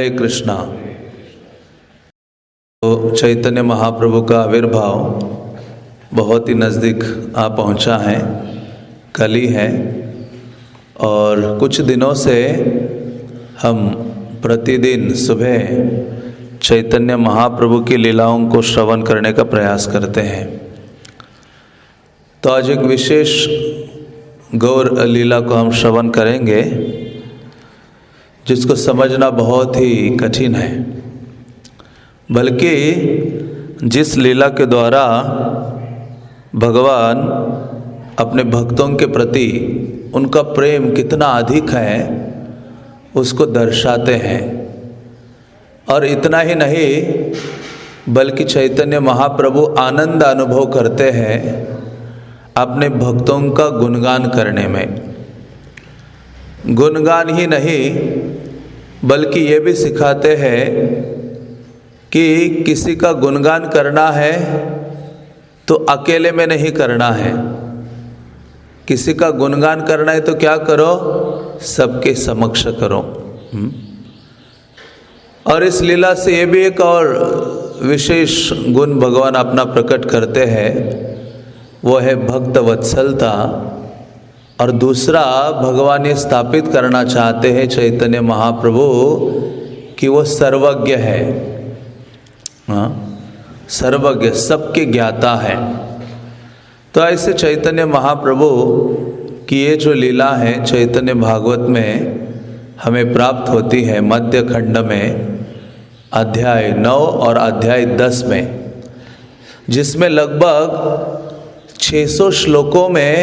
हरे कृष्णा। तो चैतन्य महाप्रभु का आविर्भाव बहुत ही नज़दीक आ पहुंचा है, कल ही है। और कुछ दिनों से हम प्रतिदिन सुबह चैतन्य महाप्रभु की लीलाओं को श्रवण करने का प्रयास करते हैं। तो आज एक विशेष गौर लीला को हम श्रवण करेंगे, जिसको समझना बहुत ही कठिन है। बल्कि जिस लीला के द्वारा भगवान अपने भक्तों के प्रति उनका प्रेम कितना अधिक है उसको दर्शाते हैं। और इतना ही नहीं बल्कि चैतन्य महाप्रभु आनंद अनुभव करते हैं अपने भक्तों का गुणगान करने में। गुणगान ही नहीं बल्कि ये भी सिखाते हैं कि किसी का गुणगान करना है तो अकेले में नहीं करना है। किसी का गुणगान करना है तो क्या करो, सबके समक्ष करो। और इस लीला से ये भी एक और विशेष गुण भगवान अपना प्रकट करते हैं, वो है भक्त वत्सलता। और दूसरा भगवान ये स्थापित करना चाहते हैं चैतन्य महाप्रभु कि वो सर्वज्ञ है। सर्वज्ञ, सबके ज्ञाता है। तो ऐसे चैतन्य महाप्रभु की ये जो लीला है चैतन्य भागवत में हमें प्राप्त होती है, मध्य खंड में अध्याय 9 और अध्याय 10 में, जिसमें लगभग 600 श्लोकों में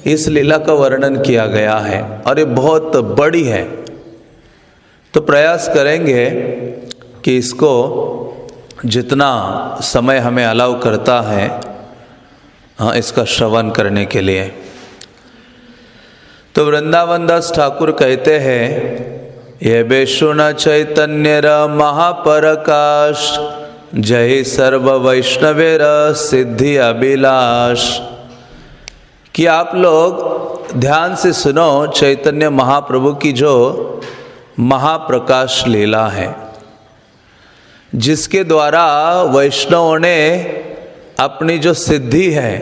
इस लीला का वर्णन किया गया है और ये बहुत बड़ी है। तो प्रयास करेंगे कि इसको जितना समय हमें अलाउ करता है इसका श्रवण करने के लिए। तो वृंदावन दास ठाकुर कहते हैं, ये बेशुन चैतन्य महापरकाश, जय सर्व वैष्णवेर सिद्धि अभिलाष। कि आप लोग ध्यान से सुनो चैतन्य महाप्रभु की जो महाप्रकाश लीला है, जिसके द्वारा वैष्णवों ने अपनी जो सिद्धि है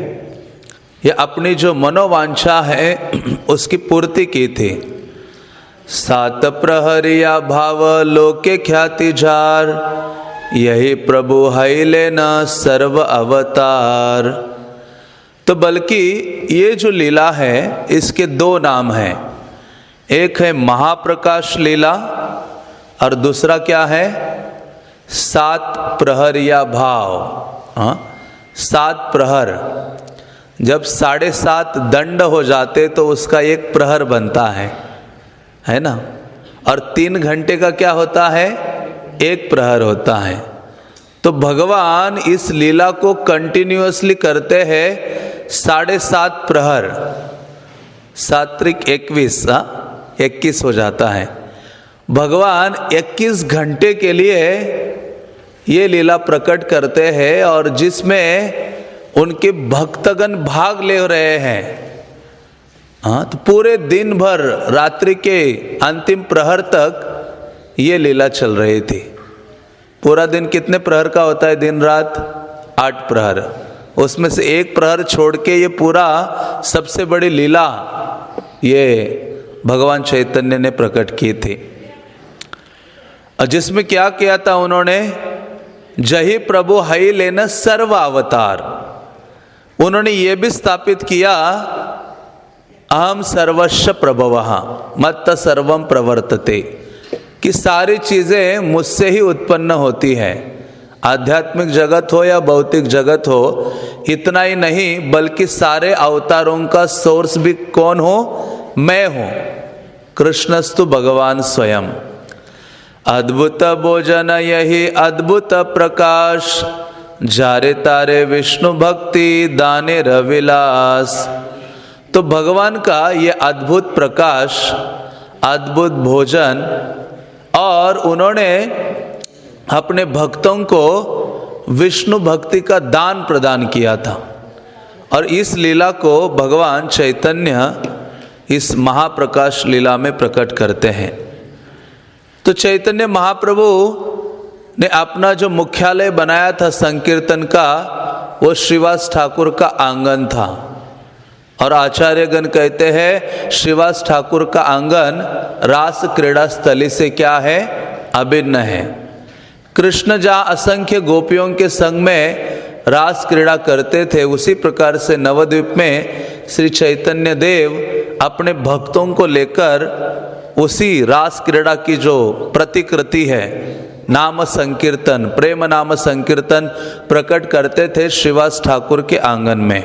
या अपनी जो मनोवांछा है उसकी पूर्ति की थी। सात प्रहरिया भाव लोके ख्याति जार, यही प्रभु है लेना सर्व अवतार। तो बल्कि ये जो लीला है इसके दो नाम हैं, एक है महाप्रकाश लीला और दूसरा क्या है, सात प्रहरिया भाव। 7 प्रहर, जब 7.5 दंड हो जाते तो उसका एक प्रहर बनता है ना। और 3 घंटे का क्या होता है, एक प्रहर होता है। तो भगवान इस लीला को कंटिन्यूअसली करते हैं 7.5 प्रहर, 7 21 हो जाता है। भगवान 21 घंटे के लिए ये लीला प्रकट करते हैं और जिसमें उनके भक्तगण भाग ले रहे हैं। तो पूरे दिन भर रात्रि के अंतिम प्रहर तक ये लीला चल रही थी। पूरा दिन कितने प्रहर का होता है, दिन रात 8 प्रहर, उसमें से एक प्रहर छोड़ के ये पूरा सबसे बड़ी लीला ये भगवान चैतन्य ने प्रकट की थी। और जिसमें क्या किया था उन्होंने, जही प्रभु है लेना सर्व अवतार। उन्होंने ये भी स्थापित किया, अहम सर्वस्व प्रभवः मत्त सर्वम प्रवर्तते, कि सारी चीज़ें मुझसे ही उत्पन्न होती है। आध्यात्मिक जगत हो या भौतिक जगत हो, इतना ही नहीं बल्कि सारे अवतारों का सोर्स भी कौन हो, मैं हूँ। कृष्णस्तु भगवान स्वयं। अद्भुत भोजन यही अद्भुत प्रकाश, जारे तारे विष्णु भक्ति दाने रविलास। तो भगवान का ये अद्भुत प्रकाश, अद्भुत भोजन, और उन्होंने अपने भक्तों को विष्णु भक्ति का दान प्रदान किया था। और इस लीला को भगवान चैतन्य इस महाप्रकाश लीला में प्रकट करते हैं। तो चैतन्य महाप्रभु ने अपना जो मुख्यालय बनाया था संकीर्तन का, वो श्रीवास ठाकुर का आंगन था। और आचार्यगण कहते हैं श्रीवास ठाकुर का आंगन रास क्रीड़ा स्थली से क्या है, अभिन्न है। कृष्ण जहाँ असंख्य गोपियों के संग में रास क्रीड़ा करते थे, उसी प्रकार से नवद्वीप में श्री चैतन्य देव अपने भक्तों को लेकर उसी रास क्रीड़ा की जो प्रतिकृति है, नाम संकीर्तन, प्रेम नाम संकीर्तन प्रकट करते थे श्रीवास ठाकुर के आंगन में।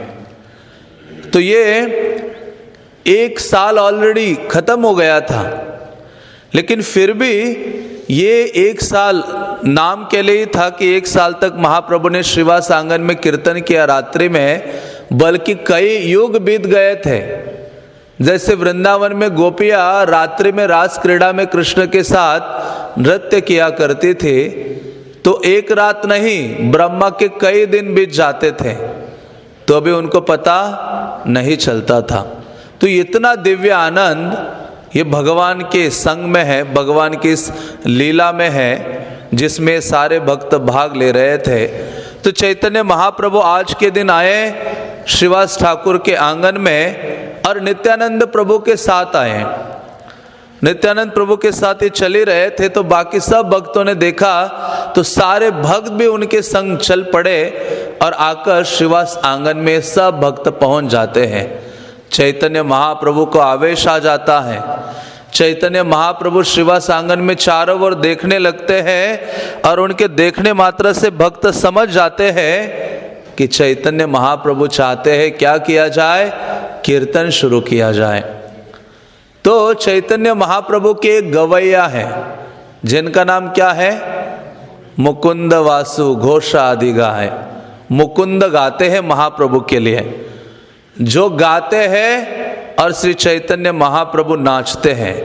तो ये 1 साल ऑलरेडी खत्म हो गया था, लेकिन फिर भी ये 1 साल नाम के लिए ही था कि 1 साल तक महाप्रभु ने श्रीवास आंगन में कीर्तन किया रात्रि में, बल्कि कई युग बीत गए थे। जैसे वृंदावन में गोपियाँ रात्रि में रास क्रीड़ा में कृष्ण के साथ नृत्य किया करती थी, तो एक रात नहीं ब्रह्मा के कई दिन बीत जाते थे, तो अभी उनको पता नहीं चलता था। तो इतना दिव्य आनंद ये भगवान के संग में है, भगवान की इस लीला में है, जिसमें सारे भक्त भाग ले रहे थे। तो चैतन्य महाप्रभु आज के दिन आए श्रीवास ठाकुर के आंगन में और नित्यानंद प्रभु के साथ आए। नित्यानंद प्रभु के साथ ये चले रहे थे, तो बाकी सब भक्तों ने देखा तो सारे भक्त भी उनके संग चल पड़े और आकर श्रीवास आंगन में सब भक्त पहुंच जाते हैं। चैतन्य महाप्रभु को आवेश आ जाता है। चैतन्य महाप्रभु श्रीवास आंगन में चारों ओर देखने लगते हैं और उनके देखने मात्र से भक्त समझ जाते हैं कि चैतन्य महाप्रभु चाहते हैं क्या किया जाए, कीर्तन शुरू किया जाए। तो चैतन्य महाप्रभु के एक गवैया है जिनका नाम क्या है, मुकुंद वासु घोष आदि गाय। मुकुंद गाते हैं महाप्रभु के लिए, जो गाते हैं और श्री चैतन्य महाप्रभु नाचते हैं।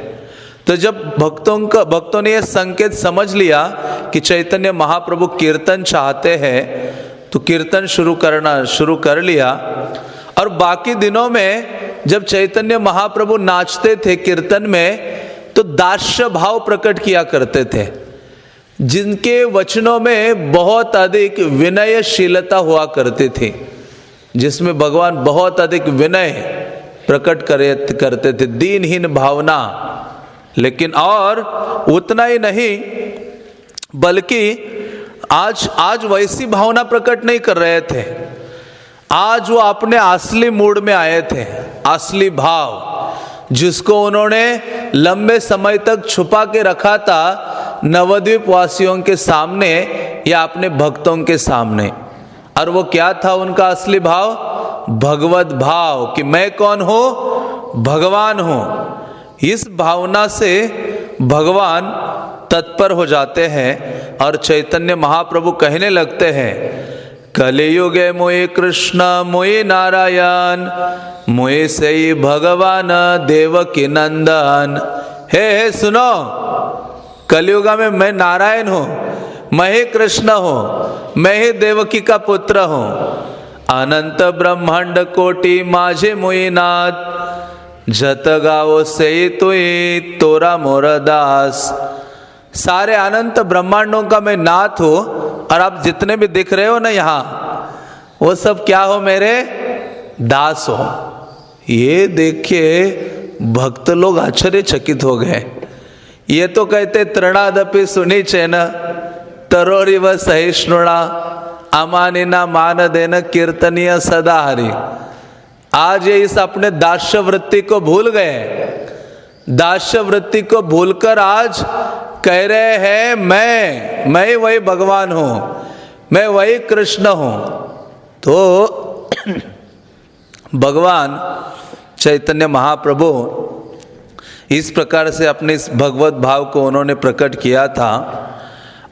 तो जब भक्तों ने यह संकेत समझ लिया कि चैतन्य महाप्रभु कीर्तन चाहते हैं, तो कीर्तन शुरू कर लिया। और बाकी दिनों में जब चैतन्य महाप्रभु नाचते थे कीर्तन में, तो दास्य भाव प्रकट किया करते थे, जिनके वचनों में बहुत अधिक विनयशीलता हुआ करती थी, जिसमें भगवान बहुत अधिक विनय प्रकट करते थे, दीनहीन भावना। लेकिन और उतना ही नहीं, बल्कि आज वैसी भावना प्रकट नहीं कर रहे थे। आज वो अपने असली मूड में आए थे, असली भाव जिसको उन्होंने लंबे समय तक छुपा के रखा था नवद्वीप वासियों के सामने या अपने भक्तों के सामने। और वो क्या था उनका असली भाव, भगवत भाव, कि मैं कौन हूँ, भगवान हूँ। इस भावना से भगवान तत्पर हो जाते हैं और चैतन्य महाप्रभु कहने लगते हैं, कलियुगे मोये कृष्ण मोये नारायण मोये से भगवान देवकी नंदन। हे सुनो, कलियुगा में मैं नारायण हूँ, मैं ही कृष्ण हूँ, मैं ही देवकी का पुत्र हूँ। अनंत ब्रह्मांड कोटि माझे मोये नाथ, जत गाओ से तुई तोरा मोर दास। सारे अनंत ब्रह्मांडों का मैं नाथ हूँ, और आप जितने भी दिख रहे हो ना यहाँ, वो सब क्या हो, मेरे दास हो। ये देखिए भक्त लोग आश्चर्यचकित हो गए। ये तो कहते तृणादपि सुनी चैन तरोरिव सहिष्णुणा अमानिना मान देन कीर्तनीय सदा हरि। आज ये इस अपने दास्य वृत्ति को भूल गए। दास्य वृत्ति को भूलकर आज कह रहे हैं मैं वही भगवान हूँ, मैं वही कृष्ण हूँ। तो भगवान चैतन्य महाप्रभु इस प्रकार से अपने इस भगवत भाव को उन्होंने प्रकट किया था।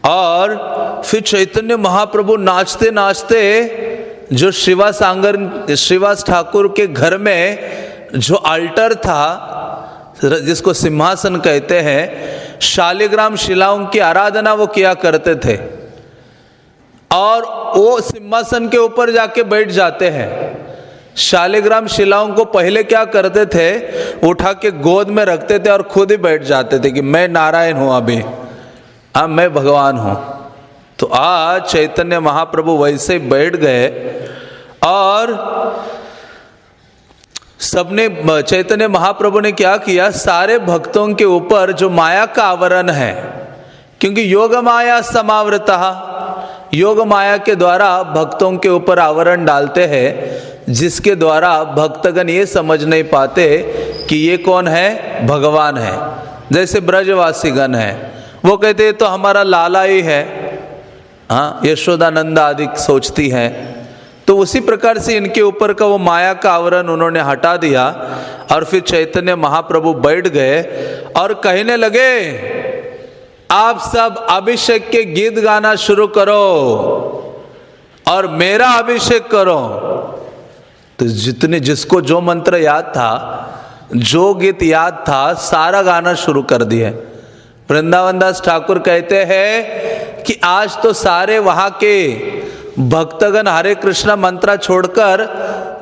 और फिर चैतन्य महाप्रभु नाचते नाचते जो श्रीवास ठाकुर के घर में जो अल्टर था, जिसको सिंहासन कहते हैं, शालिग्राम शिलाओं की आराधना वो किया करते थे, और वो सिंहासन के ऊपर जाके बैठ जाते हैं। शालिग्राम शिलाओं को पहले क्या करते थे, उठा के गोद में रखते थे और खुद ही बैठ जाते थे कि मैं नारायण हूं, अभी अब मैं भगवान हूं। तो आज चैतन्य महाप्रभु वैसे बैठ गए और सबने, चैतन्य महाप्रभु ने क्या किया, सारे भक्तों के ऊपर जो माया का आवरण है, क्योंकि योग माया समावृता, योग माया के द्वारा भक्तों के ऊपर आवरण डालते हैं, जिसके द्वारा भक्तगण ये समझ नहीं पाते कि ये कौन है, भगवान है। जैसे ब्रजवासीगण है, वो कहते हैं तो हमारा लाला ही है, हाँ यशोदानंदा आदि सोचती है। तो उसी प्रकार से इनके ऊपर का वो माया का आवरण उन्होंने हटा दिया और फिर चैतन्य महाप्रभु बैठ गए और कहने लगे, आप सब अभिषेक के गीत गाना शुरू करो और मेरा अभिषेक करो। तो जितने, जिसको जो मंत्र याद था, जो गीत याद था, सारा गाना शुरू कर दिए। वृंदावन दास ठाकुर कहते हैं कि आज तो सारे वहां के भक्तगण हरे कृष्णा मंत्र छोड़कर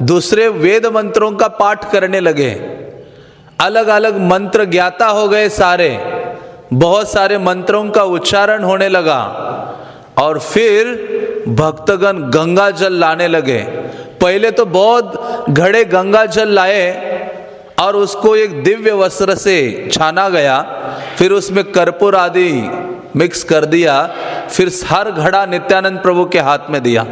दूसरे वेद मंत्रों का पाठ करने लगे, अलग अलग मंत्र ज्ञाता हो गए सारे, बहुत सारे मंत्रों का उच्चारण होने लगा और फिर भक्तगण गंगा जल लाने लगे। पहले तो बहुत घड़े गंगा जल लाए और उसको एक दिव्य वस्त्र से छाना गया, फिर उसमें कर्पूर आदि मिक्स कर दिया, फिर हर घड़ा नित्यानंद प्रभु के हाथ में दिया।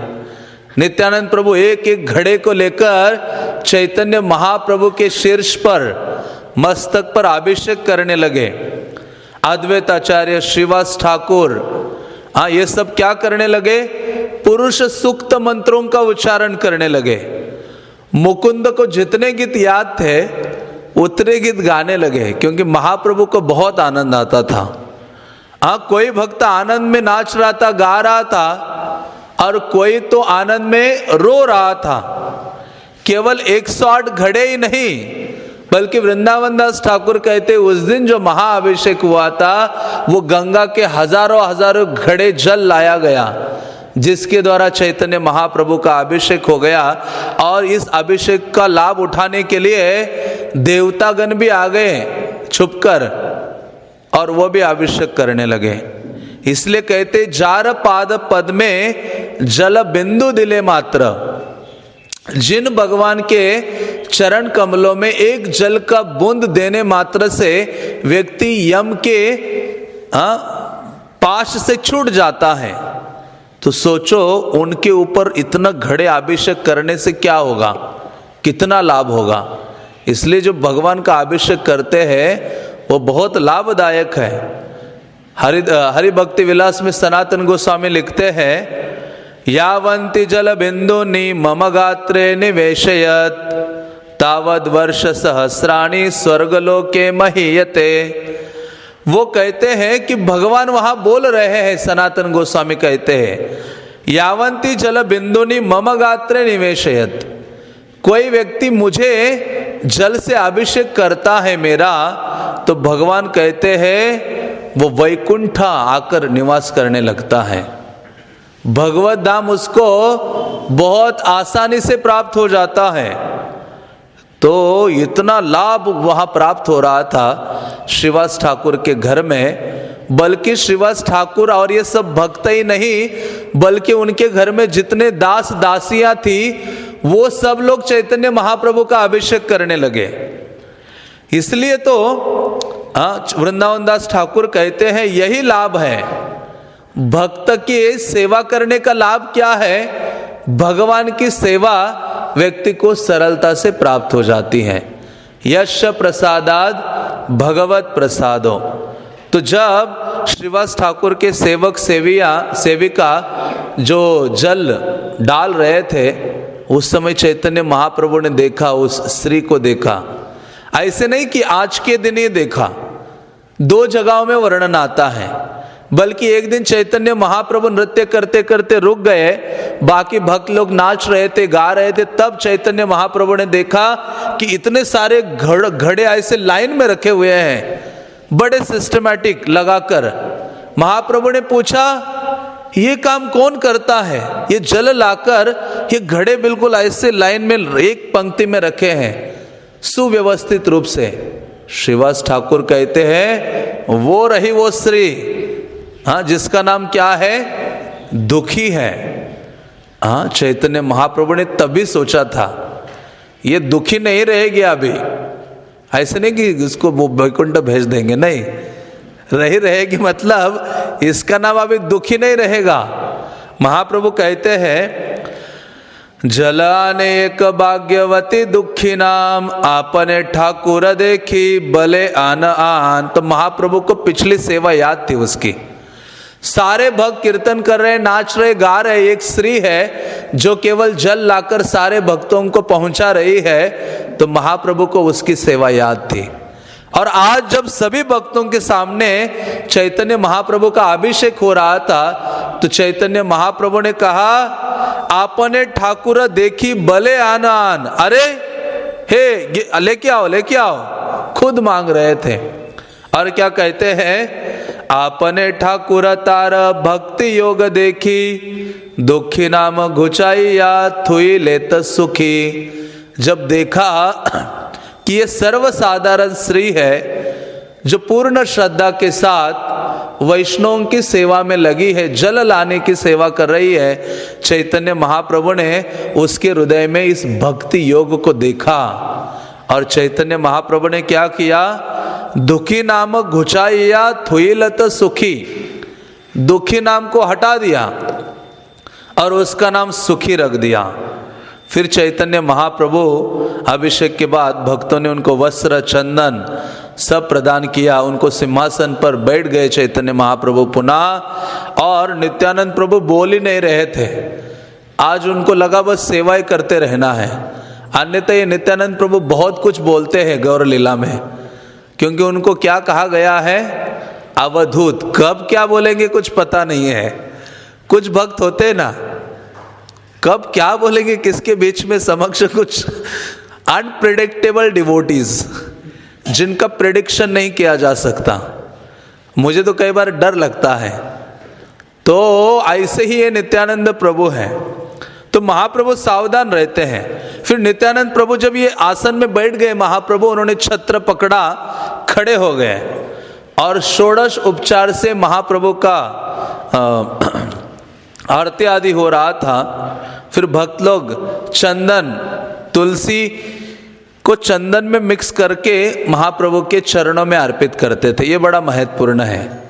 नित्यानंद प्रभु एक एक घड़े को लेकर चैतन्य महाप्रभु के शीर्ष पर, मस्तक पर अभिषेक करने लगे। अद्वैत आचार्य, श्रीवास ठाकुर, हाँ ये सब क्या करने लगे, पुरुष सूक्त मंत्रों का उच्चारण करने लगे। मुकुंद को जितने गीत याद थे उतने गीत गाने लगे, क्योंकि महाप्रभु को बहुत आनंद आता था। हाँ कोई भक्त आनंद में नाच रहा था, गा रहा था, और कोई तो आनंद में रो रहा था। केवल 108 घड़े ही नहीं, बल्कि वृंदावन दास ठाकुर कहते उस दिन जो महाअभिषेक हुआ था वो गंगा के हजारों हजारों घड़े जल लाया गया, जिसके द्वारा चैतन्य महाप्रभु का अभिषेक हो गया। और इस अभिषेक का लाभ उठाने के लिए देवतागण भी आ गए छुपकर और वो भी अभिषेक करने लगे। इसलिए कहते जार पाद पद में जल बिंदु दिले मात्र, जिन भगवान के चरण कमलों में एक जल का बूंद देने मात्र से व्यक्ति यम के पाश से छूट जाता है। तो सोचो उनके ऊपर इतना घड़े अभिषेक करने से क्या होगा, कितना लाभ होगा। इसलिए जो भगवान का अभिषेक करते हैं वो बहुत लाभदायक है। हरि भक्ति विलास में सनातन गोस्वामी लिखते हैं, यावंति जल बिंदुनि मम गात्रे निवेशयत तावद वर्ष सहस्राणि स्वर्गलोके महीयते। वो कहते हैं कि भगवान वहां बोल रहे हैं, सनातन गोस्वामी कहते हैं यावंति जल बिंदुनि मम गात्रे निवेशयत, कोई व्यक्ति मुझे जल से अभिषेक करता है मेरा, तो भगवान कहते हैं वो वैकुंठ आकर निवास करने लगता है। भगवत धाम उसको बहुत आसानी से प्राप्त हो जाता है। तो इतना लाभ वहां प्राप्त हो रहा था श्रीवास ठाकुर के घर में। बल्कि श्रीवास ठाकुर और ये सब भक्त ही नहीं, बल्कि उनके घर में जितने दास दासियां थी वो सब लोग चैतन्य महाप्रभु का अभिषेक करने लगे। इसलिए तो वृंदावन दास ठाकुर कहते हैं यही लाभ है भक्त की सेवा करने का। लाभ क्या है, भगवान की सेवा व्यक्ति को सरलता से प्राप्त हो जाती है। यश प्रसादाद भगवत प्रसादो। तो जब श्रीवास ठाकुर के सेवक सेविका जो जल डाल रहे थे, उस समय चैतन्य महाप्रभु ने देखा, उस स्त्री को देखा। ऐसे नहीं कि आज के दिन ही देखा, 2 जगहों में वर्णन आता है। बल्कि एक दिन चैतन्य महाप्रभु नृत्य करते करते रुक गए, बाकी भक्त लोग नाच रहे थे, गा रहे थे, तब चैतन्य महाप्रभु ने देखा कि इतने सारे घड़े ऐसे लाइन में रखे हुए हैं, बड़े सिस्टमैटिक लगाकर। महाप्रभु ने पूछा ये काम कौन करता है? ये जल लाकर ये घड़े बिल्कुल ऐसे लाइन में एक पंक्ति में रखे हैं सुव्यवस्थित रूप से। श्रीवास ठाकुर कहते हैं वो रही वो स्त्री, हाँ, जिसका नाम क्या है? दुखी है। हाँ, चैतन्य महाप्रभु ने तभी सोचा था ये दुखी नहीं रहेगी अभी। ऐसे नहीं कि इसको वो वैकुंठ भेज देंगे, नहीं, रहेगी मतलब इसका नाम अभी दुखी नहीं रहेगा। महाप्रभु कहते हैं जलानेक भाग्यवती दुखी नाम आपने ठाकुर देखी बले आन आन। तो महाप्रभु को पिछली सेवा याद थी उसकी। सारे भक्त कीर्तन कर रहे, नाच रहे, गा रहे, एक स्त्री है जो केवल जल लाकर सारे भक्तों को पहुंचा रही है। तो महाप्रभु को उसकी सेवा याद थी। और आज जब सभी भक्तों के सामने चैतन्य महाप्रभु का अभिषेक हो रहा था तो चैतन्य महाप्रभु ने कहा आपने ठाकुर देखी भले आन आन। अरे हे, लेके आओ, लेके आओ, खुद मांग रहे थे। और क्या कहते हैं? आपने ठाकुर तार भक्ति योग देखी दुखी नाम घुचाई या थुई लेत सुखी। जब देखा कि ये सर्वसाधारण स्त्री है जो पूर्ण श्रद्धा के साथ वैष्णवों की सेवा में लगी है, जल लाने की सेवा कर रही है, चैतन्य महाप्रभु ने उसके हृदय में इस भक्ति योग को देखा। और चैतन्य महाप्रभु ने क्या किया? दुखी नाम घुचाइया थुईलत सुखी, दुखी नाम को हटा दिया और उसका नाम सुखी रख दिया। फिर चैतन्य महाप्रभु अभिषेक के बाद भक्तों ने उनको वस्त्र चंदन सब प्रदान किया, उनको सिंहासन पर बैठ गए चैतन्य महाप्रभु पुनः। और नित्यानंद प्रभु बोल ही नहीं रहे थे, आज उनको लगा बस सेवाएं करते रहना है। अन्यथा ये नित्यानंद प्रभु बहुत कुछ बोलते हैं गौर लीला में, क्योंकि उनको क्या कहा गया है? अवधूत। कब क्या बोलेंगे कुछ पता नहीं है। कुछ भक्त होते हैं ना, कब क्या बोलेंगे किसके बीच में समक्ष, कुछ अनप्रिडिक्टेबल डिवोटीज जिनका प्रेडिक्शन नहीं किया जा सकता। मुझे तो कई बार डर लगता है। तो ऐसे ही ये नित्यानंद प्रभु हैं। तो महाप्रभु सावधान रहते हैं। फिर नित्यानंद प्रभु जब ये आसन में बैठ गए, महाप्रभु उन्होंने छत्र पकड़ा, खड़े हो गए और षोडश उपचार से महाप्रभु का आरती आदि हो रहा था। फिर भक्त लोग चंदन, तुलसी को चंदन में मिक्स करके महाप्रभु के चरणों में अर्पित करते थे। ये बड़ा महत्वपूर्ण है।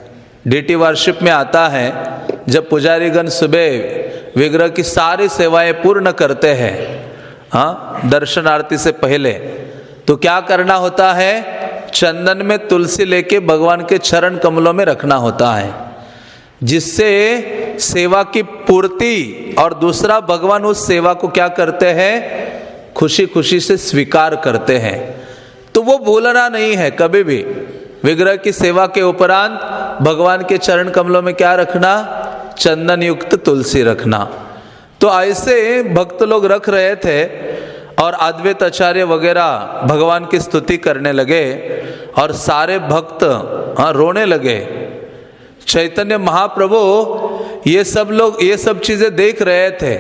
डीटी वार्षिप में आता है जब पुजारीगण सुबह विग्रह की सारी सेवाएं पूर्ण करते हैं, हाँ, दर्शन आरती से पहले, तो क्या करना होता है? चंदन में तुलसी लेके भगवान के चरण कमलों में रखना होता है, जिससे सेवा की पूर्ति, और दूसरा भगवान उस सेवा को क्या करते हैं? खुशी खुशी से स्वीकार करते हैं। तो वो भूलना नहीं है कभी भी। विग्रह की सेवा के उपरांत भगवान के चरण कमलों में क्या रखना? चंदन युक्त तुलसी रखना। तो ऐसे भक्त लोग रख रहे थे और अद्वैत आचार्य वगैरह भगवान की स्तुति करने लगे और सारे भक्त रोने लगे। चैतन्य महाप्रभु ये सब लोग ये सब चीजें देख रहे थे।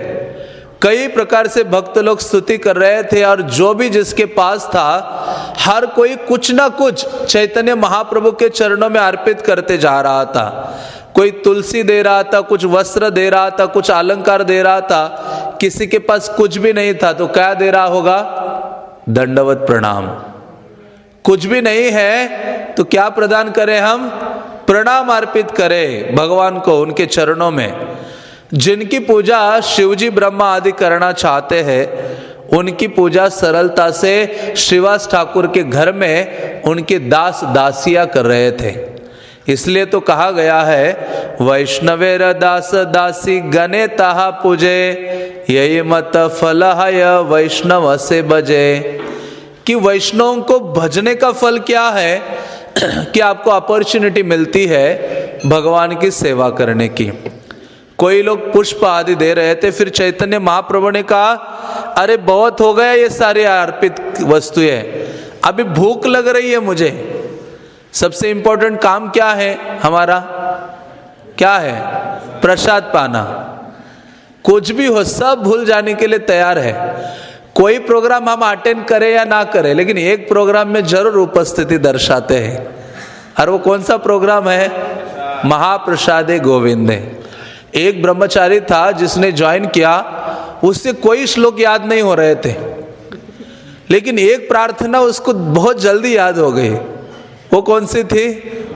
कई प्रकार से भक्त लोग स्तुति कर रहे थे और जो भी जिसके पास था हर कोई कुछ ना कुछ चैतन्य महाप्रभु के चरणों में अर्पित करते जा रहा था। कोई तुलसी दे रहा था, कुछ वस्त्र दे रहा था, कुछ अलंकार दे रहा था। किसी के पास कुछ भी नहीं था तो क्या दे रहा होगा? दंडवत प्रणाम। कुछ भी नहीं है तो क्या प्रदान करें हम? प्रणाम अर्पित करें भगवान को उनके चरणों में। जिनकी पूजा शिवजी ब्रह्मा आदि करना चाहते हैं उनकी पूजा सरलता से श्रीवास ठाकुर के घर में उनके दास दासियां कर रहे थे। इसलिए तो कहा गया है वैष्णवेर दास दासी गणे ताहा पूजे यही मत फल है वैष्णव से बजे। कि वैष्णव को भजने का फल क्या है? कि आपको अपॉर्चुनिटी मिलती है भगवान की सेवा करने की। कोई लोग पुष्प आदि दे रहे थे, फिर चैतन्य महाप्रभु ने कहा अरे बहुत हो गया ये सारी अर्पित वस्तुएं, अभी भूख लग रही है मुझे। सबसे इंपॉर्टेंट काम क्या है हमारा? क्या है? प्रसाद पाना। कुछ भी हो सब भूल जाने के लिए तैयार है। कोई प्रोग्राम हम अटेंड करें या ना करें, लेकिन एक प्रोग्राम में जरूर उपस्थिति दर्शाते हैं। और वो कौन सा प्रोग्राम है? महाप्रसादे गोविंदे। एक ब्रह्मचारी था जिसने ज्वाइन किया, उससे कोई श्लोक याद नहीं हो रहे थे, लेकिन एक प्रार्थना उसको बहुत जल्दी याद हो गई। वो कौन सी थी?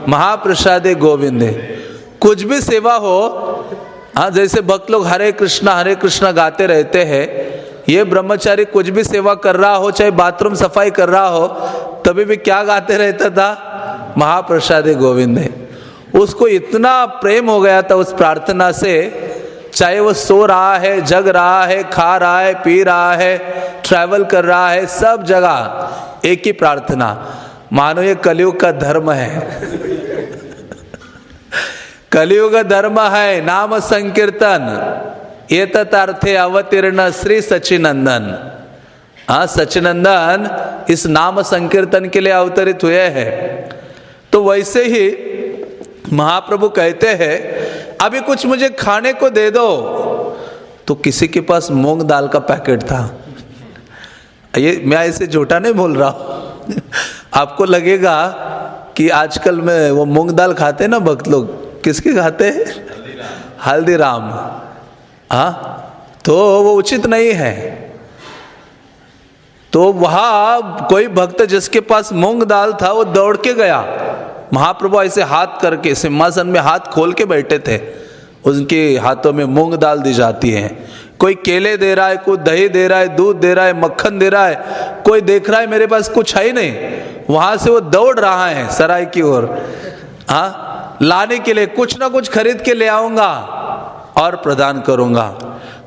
महाप्रसादे गोविंदे। कुछ भी सेवा हो, हाँ, जैसे भक्त लोग हरे कृष्णा गाते रहते हैं, ये ब्रह्मचारी कुछ भी सेवा कर रहा हो, चाहे बाथरूम सफाई कर रहा हो, तभी भी क्या गाते रहता था? महाप्रसादे गोविंदे। उसको इतना प्रेम हो गया था उस प्रार्थना से, चाहे वो सो रहा है, जग रहा है, खा रहा है, पी रहा है, ट्रैवल कर रहा है, सब जगह एक ही प्रार्थना। मानो ये कलयुग का धर्म है। कलयुग धर्म है नाम संकीर्तन, ये तथार्थे अवतीर्ण श्री सच्चिनंदन। हाँ, सच्चिनंदन इस नाम संकीर्तन के लिए अवतरित हुए हैं। तो वैसे ही महाप्रभु कहते हैं अभी कुछ मुझे खाने को दे दो। तो किसी के पास मूंग दाल का पैकेट था। ये मैं ऐसे झूठा नहीं बोल रहा हूँ। आपको लगेगा कि आजकल में वो मूंग दाल खाते हैं ना भक्त लोग, किसके खाते हैं? हल्दीराम। हाँ, तो वो उचित नहीं है। तो वहाँ कोई भक्त जिसके पास मूंग दाल था, वो दौड़ के गया। महाप्रभु ऐसे हाथ करके सिंहासन में हाथ खोल के बैठे थे, उनके हाथों में मूंग दाल दी जाती है। कोई केले दे रहा है, कोई दही दे रहा है, दूध दे रहा है, मक्खन दे रहा है, कोई देख रहा है मेरे पास कुछ है ही नहीं, वहां से वो दौड़ रहा है सराय की ओर, हाँ, लाने के लिए कुछ ना कुछ खरीद के ले आऊंगा और प्रदान करूंगा।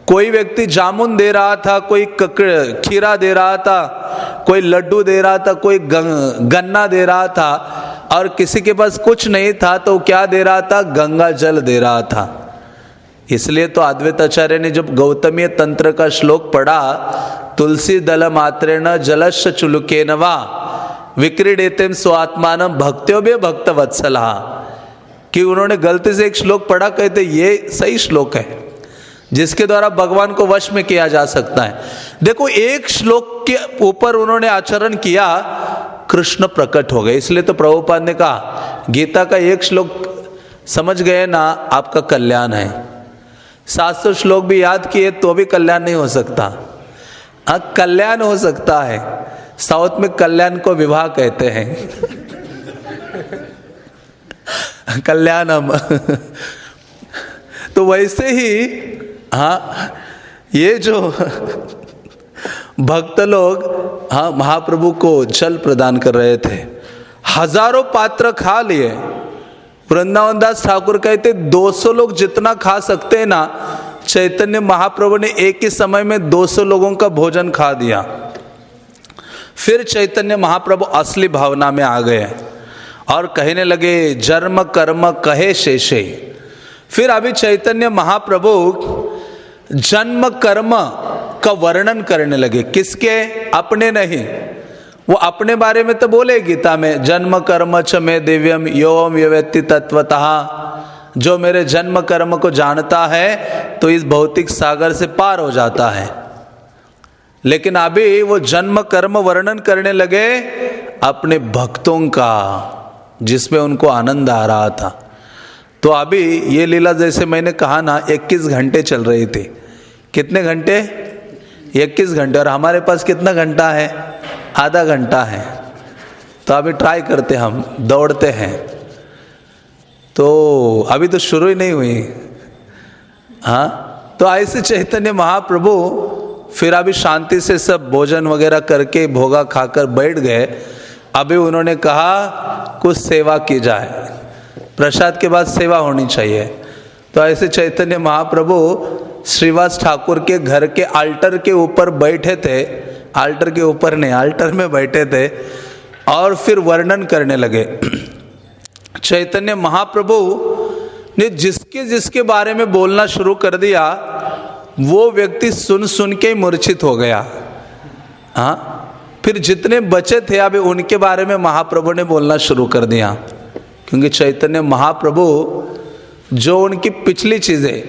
कोई व्यक्ति जामुन दे रहा था, कोई खीरा दे रहा था, कोई लड्डू दे रहा था, कोई गन्ना दे रहा था, और किसी के पास कुछ नहीं था तो क्या दे रहा था? गंगा जल दे रहा था। इसलिए तो अद्वैताचार्य ने जब गौतमीय तंत्र का श्लोक पढ़ा, तुलसी दल मात्रेण जलश्च चुलुकेन वा विक्रीडेतेम स्वात्मानम भक्त्योभ्य भक्त वत्सला, कि उन्होंने गलती से एक श्लोक पढ़ा, कहते ये सही श्लोक है जिसके द्वारा भगवान को वश में किया जा सकता है। देखो, एक श्लोक के ऊपर उन्होंने आचरण किया, कृष्ण प्रकट हो गए। इसलिए तो प्रभुपाद ने कहा गीता का एक श्लोक समझ गए ना, आपका कल्याण है। 700 श्लोक भी याद किए तो भी कल्याण नहीं हो सकता। हाँ, कल्याण हो सकता है। साउथ में कल्याण को विवाह कहते हैं। कल्याणम। तो वैसे ही हाँ, ये जो भक्त लोग हाँ महाप्रभु को जल प्रदान कर रहे थे, हजारों पात्र खा लिए। वृंदावन दास ठाकुर कहते 200 लोग जितना खा सकते हैं ना, चैतन्य महाप्रभु ने एक ही समय में 200 लोगों का भोजन खा दिया। फिर चैतन्य महाप्रभु असली भावना में आ गए और कहने लगे जन्म कर्म कहे शेषे। फिर अभी चैतन्य महाप्रभु जन्म कर्म का वर्णन करने लगे। किसके? अपने नहीं। वो अपने बारे में तो बोले गीता में, जन्म कर्म च मे दिव्यम योम यवेत्ति तत्वतः, जो मेरे जन्म कर्म को जानता है तो इस भौतिक सागर से पार हो जाता है। लेकिन अभी वो जन्म कर्म वर्णन करने लगे अपने भक्तों का, जिसमें उनको आनंद आ रहा था। तो अभी ये लीला जैसे मैंने कहा ना, 21 घंटे चल रही थी। कितने घंटे? 21 घंटे। और हमारे पास कितना घंटा है? आधा घंटा है। तो अभी ट्राई करते, हम दौड़ते हैं। तो अभी तो शुरू ही नहीं हुई। हाँ, तो ऐसे चैतन्य महाप्रभु फिर अभी शांति से सब भोजन वगैरह करके भोगा खाकर बैठ गए। अभी उन्होंने कहा कुछ सेवा की जाए, प्रसाद के बाद सेवा होनी चाहिए। तो ऐसे चैतन्य महाप्रभु श्रीवास ठाकुर के घर के आल्टर के ऊपर बैठे थे, आल्टर के ऊपर नहीं, आल्टर में बैठे थे और फिर वर्णन करने लगे। चैतन्य महाप्रभु ने जिसके जिसके बारे में बोलना शुरू कर दिया, वो व्यक्ति सुन सुन के मूर्छित हो गया। हाँ, फिर जितने बचे थे अभी उनके बारे में महाप्रभु ने बोलना शुरू कर दिया, क्योंकि चैतन्य महाप्रभु जो उनकी पिछली चीज़ें,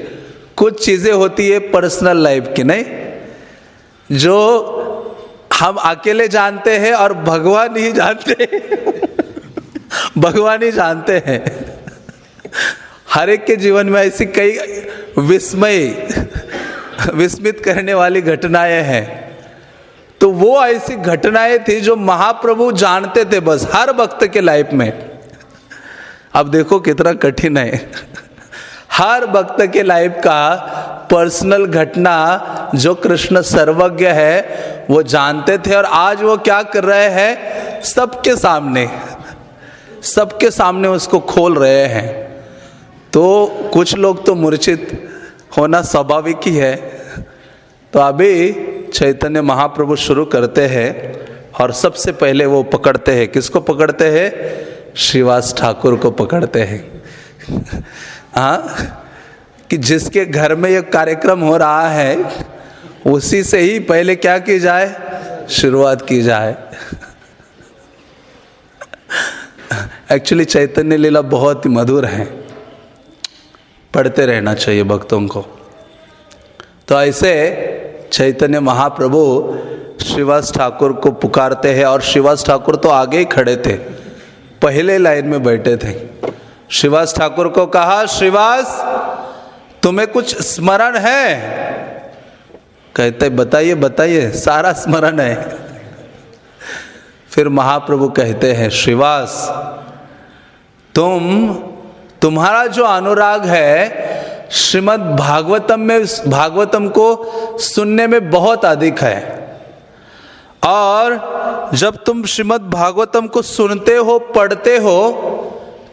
कुछ चीज़ें होती है पर्सनल लाइफ की, नहीं, जो हम अकेले जानते हैं और भगवान ही जानते हैं भगवान ही जानते हैं। हर एक के जीवन में ऐसी कई विस्मित करने वाली घटनाएं हैं। तो वो ऐसी घटनाएं थी जो महाप्रभु जानते थे बस हर भक्त के लाइफ में। अब देखो कितना कठिन है। हर भक्त के लाइफ का पर्सनल घटना जो कृष्ण सर्वज्ञ है वो जानते थे, और आज वो क्या कर रहे हैं, सबके सामने उसको खोल रहे हैं। तो कुछ लोग तो मूर्छित होना स्वाभाविक ही है। तो अभी चैतन्य महाप्रभु शुरू करते हैं और सबसे पहले वो पकड़ते हैं, किसको पकड़ते हैं, श्रीवास ठाकुर को पकड़ते हैं। हाँ, कि जिसके घर में ये कार्यक्रम हो रहा है उसी से ही पहले क्या की जाए, शुरुआत की जाए। एक्चुअली चैतन्य लीला बहुत ही मधुर है, पढ़ते रहना चाहिए भक्तों को। तो ऐसे चैतन्य महाप्रभु श्रीवास ठाकुर को पुकारते हैं, और श्रीवास ठाकुर तो आगे ही खड़े थे, पहले लाइन में बैठे थे। श्रीवास ठाकुर को कहा, श्रीवास तुम्हें कुछ स्मरण है? कहते बताइए बताइए, सारा स्मरण है। फिर महाप्रभु कहते हैं, श्रीवास तुम्हारा जो अनुराग है श्रीमद् भागवतम को सुनने में बहुत अधिक है, और जब तुम श्रीमद् भागवतम को सुनते हो, पढ़ते हो,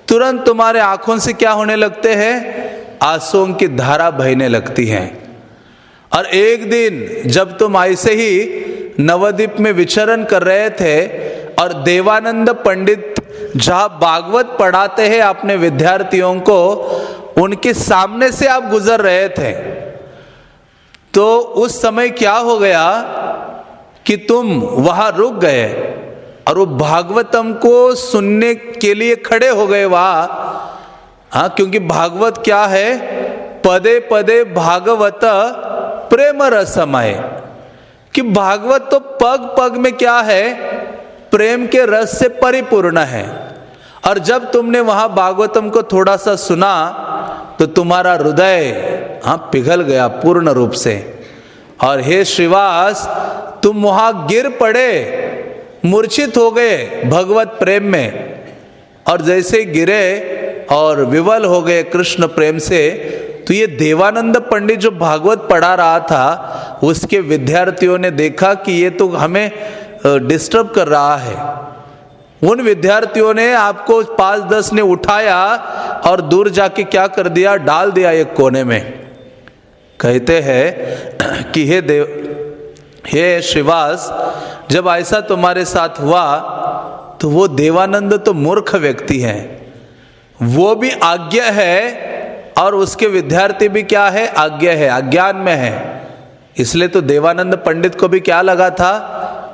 तुरंत तुम्हारे आंखों से क्या होने लगते हैं, आंसुओं की धारा बहने लगती है। और एक दिन जब तुम ऐसे ही नवद्वीप में विचरण कर रहे थे और देवानंद पंडित जहां भागवत पढ़ाते हैं अपने विद्यार्थियों को, उनके सामने से आप गुजर रहे थे, तो उस समय क्या हो गया कि तुम वहां रुक गए और वो भागवतम को सुनने के लिए खड़े हो गए वहां। हाँ, क्योंकि भागवत क्या है, पदे पदे भागवत प्रेम रसमय, कि भागवत तो पग पग में क्या है, प्रेम के रस से परिपूर्ण है। और जब तुमने वहां भागवतम को थोड़ा सा सुना तो तुम्हारा हृदय पिघल गया पूर्ण रूप से, और हे श्रीवास तुम वहां गिर पड़े, मूर्छित हो गए भगवत प्रेम में, और जैसे गिरे और विवल हो गए कृष्ण प्रेम से, तो ये देवानंद पंडित जो भागवत पढ़ा रहा था उसके विद्यार्थियों ने देखा कि ये तो हमें डिस्टर्ब कर रहा है। उन विद्यार्थियों ने आपको 5-10 ने उठाया और दूर जाके क्या कर दिया, डाल दिया एक कोने में। कहते हैं कि हे श्रीवास, जब ऐसा तुम्हारे साथ हुआ तो वो देवानंद तो मूर्ख व्यक्ति है, वो भी आज्ञा है, और उसके विद्यार्थी भी क्या है, आज्ञा है, अज्ञान में है। इसलिए तो देवानंद पंडित को भी क्या लगा था,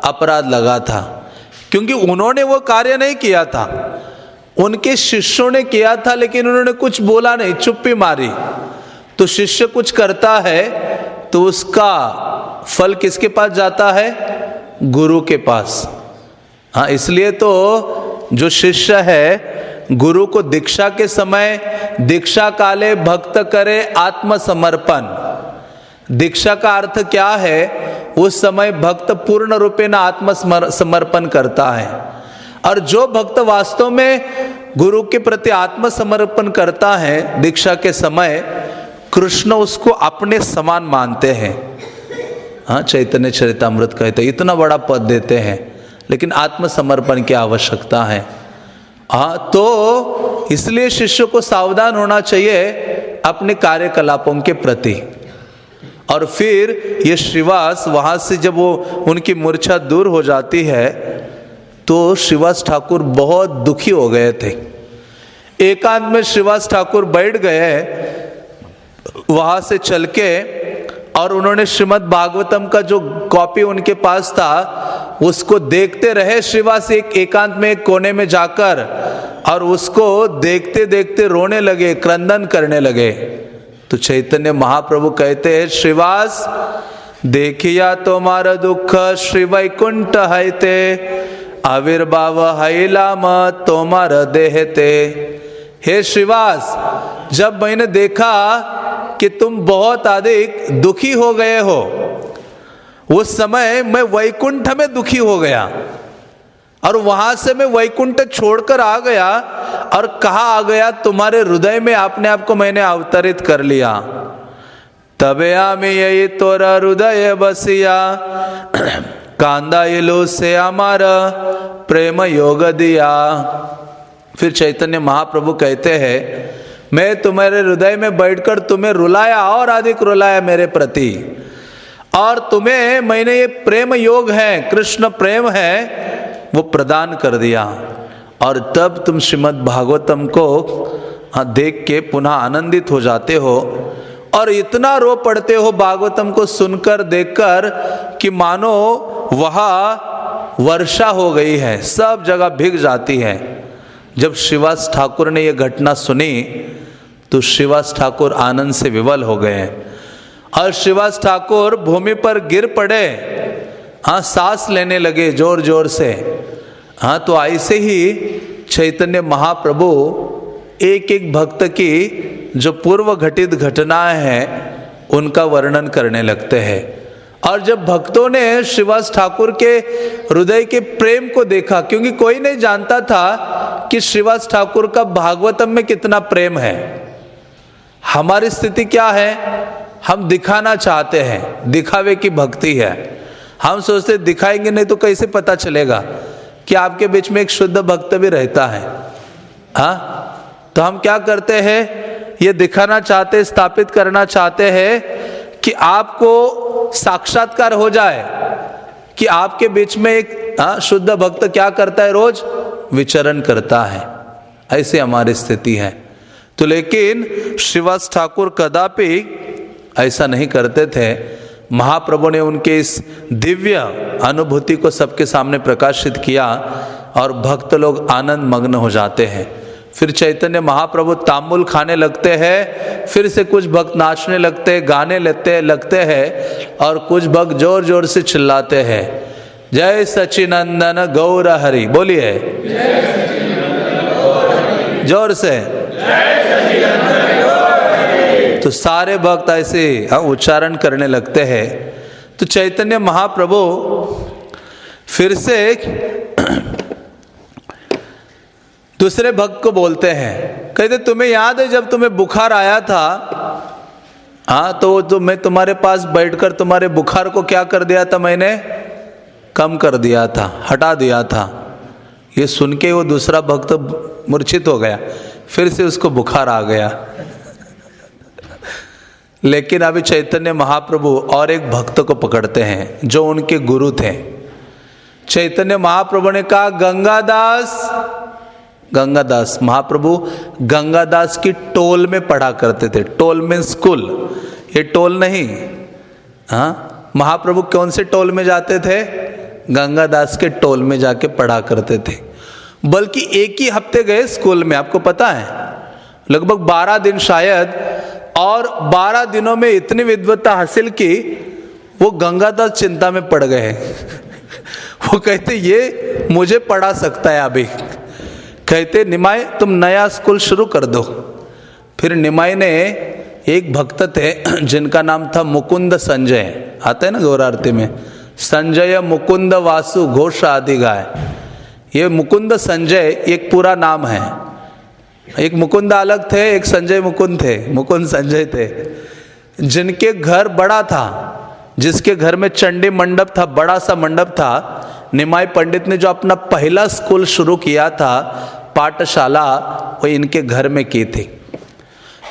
अपराध लगा था, क्योंकि उन्होंने वो कार्य नहीं किया था, उनके शिष्यों ने किया था, लेकिन उन्होंने कुछ बोला नहीं, चुप्पी मारी। तो शिष्य कुछ करता है तो उसका फल किसके पास जाता है, गुरु के पास। हाँ, इसलिए तो जो शिष्य है गुरु को दीक्षा के समय, दीक्षा काले भक्त करे आत्मसमर्पण। दीक्षा का अर्थ क्या है, उस समय भक्त पूर्ण रूपेण आत्मसमर्पण करता है। और जो भक्त वास्तव में गुरु के प्रति आत्मसमर्पण करता है दीक्षा के समय, कृष्ण उसको अपने समान मानते हैं। हाँ, चैतन्य चरितामृत कहते हैं, इतना बड़ा पद देते हैं, लेकिन आत्मसमर्पण की आवश्यकता है। हाँ, तो इसलिए शिष्य को सावधान होना चाहिए अपने कार्यकलापों के प्रति। और फिर ये श्रीवास वहां से जब वो उनकी मूर्छा दूर हो जाती है तो श्रीवास ठाकुर बहुत दुखी हो गए थे। एकांत में श्रीवास ठाकुर बैठ गए वहां से चल के, और उन्होंने श्रीमद् भागवतम का जो कॉपी उनके पास था उसको देखते रहे। श्रीवास एक एकांत में एक कोने में जाकर और उसको देखते देखते रोने लगे, क्रंदन करने लगे। तो चैतन्य महाप्रभु कहते हैं, श्रीवास देखिया तुम्हारा दुख श्री वैकुंठ हैते, आविर्भाव हैला मत तुम्हारा देहते। हे श्रीवास, जब मैंने देखा कि तुम बहुत अधिक दुखी हो गए हो, उस समय मैं वैकुंठ में दुखी हो गया और वहां से मैं वैकुंठ छोड़कर आ गया और कहा आ गया तुम्हारे हृदय में अपने आप को मैंने अवतरित कर लिया। तबे आमी यही तोरा हृदय बसिया, कांदा इलो से हमारा प्रेम योग दिया। फिर चैतन्य महाप्रभु कहते हैं, मैं तुम्हारे हृदय में बैठकर तुम्हें रुलाया और अधिक रुलाया मेरे प्रति, और तुम्हें मैंने ये प्रेम योग है, कृष्ण प्रेम है, वो प्रदान कर दिया। और तब तुम श्रीमद् भागवतम को देख के पुनः आनंदित हो जाते हो और इतना रो पड़ते हो भागवतम को सुनकर देखकर कि मानो वहाँ वर्षा हो गई है, सब जगह भीग जाती है। जब श्रीवास ठाकुर ने यह घटना सुनी तो श्रीवास ठाकुर आनंद से विवल हो गए और श्रीवास ठाकुर भूमि पर गिर पड़े, हाँ, सांस लेने लगे जोर जोर से। हाँ, तो ऐसे ही चैतन्य महाप्रभु एक एक भक्त की जो पूर्व घटित घटनाएं हैं उनका वर्णन करने लगते हैं। और जब भक्तों ने श्रीवास ठाकुर के हृदय के प्रेम को देखा, क्योंकि कोई नहीं जानता था कि श्रीवास ठाकुर का भागवतम में कितना प्रेम है। हमारी स्थिति क्या है, हम दिखाना चाहते हैं, दिखावे की भक्ति है। हम सोचते दिखाएंगे नहीं तो कैसे पता चलेगा कि आपके बीच में एक शुद्ध भक्त भी रहता है। हाँ, तो हम क्या करते हैं, ये दिखाना चाहते, स्थापित करना चाहते हैं कि आपको साक्षात्कार हो जाए कि आपके बीच में एक शुद्ध भक्त क्या करता है, रोज विचरण करता है। ऐसे हमारी स्थिति है। तो लेकिन श्रीवास ठाकुर कदापि ऐसा नहीं करते थे। महाप्रभु ने उनके इस दिव्य अनुभूति को सबके सामने प्रकाशित किया और भक्त लोग आनंद मग्न हो जाते हैं। फिर चैतन्य महाप्रभु तांबुल खाने लगते हैं, फिर से कुछ भक्त नाचने लगते हैं, गाने लगते हैं और कुछ भक्त जोर जोर से चिल्लाते हैं, जय सच्चिनंदन गौर हरि। बोलिए जोर से, तो सारे भक्त ऐसे उच्चारण करने लगते हैं। तो चैतन्य महाप्रभु फिर से दूसरे भक्त को बोलते हैं, कहते तुम्हें याद है जब तुम्हें बुखार आया था, हाँ, तो मैं तुम्हारे पास बैठकर तुम्हारे बुखार को क्या कर दिया था, मैंने कम कर दिया था, हटा दिया था। ये सुन के वो दूसरा भक्त मूर्छित हो गया, फिर से उसको बुखार आ गया। लेकिन अभी चैतन्य महाप्रभु और एक भक्त को पकड़ते हैं जो उनके गुरु थे। चैतन्य महाप्रभु ने कहा, गंगादास महाप्रभु गंगादास की टोल में पढ़ा करते थे। टोल में स्कूल, ये टोल नहीं। हाँ, महाप्रभु कौन से टोल में जाते थे, गंगादास के टोल में जाके पढ़ा करते थे। बल्कि एक ही हफ्ते गए स्कूल में, आपको पता है, लगभग 12 दिन शायद, और 12 दिनों में इतनी विद्वत्ता हासिल की वो गंगादास चिंता में पड़ गए। वो कहते ये मुझे पढ़ा सकता है अभी। कहते निमाई तुम नया स्कूल शुरू कर दो। फिर निमाई ने, एक भक्त थे जिनका नाम था मुकुंद संजय, आते हैं ना गौर आरती में, संजय मुकुंद वासु घोष आदि गाय। ये मुकुंद संजय एक पूरा नाम है। एक मुकुंद अलग थे, एक संजय मुकुंद थे, मुकुंद संजय थे। जिनके घर बड़ा था, जिसके घर में चंडी मंडप था, बड़ा सा मंडप था। निमाई पंडित ने जो अपना पहला स्कूल शुरू किया था, पाठशाला, वो इनके घर में की थी।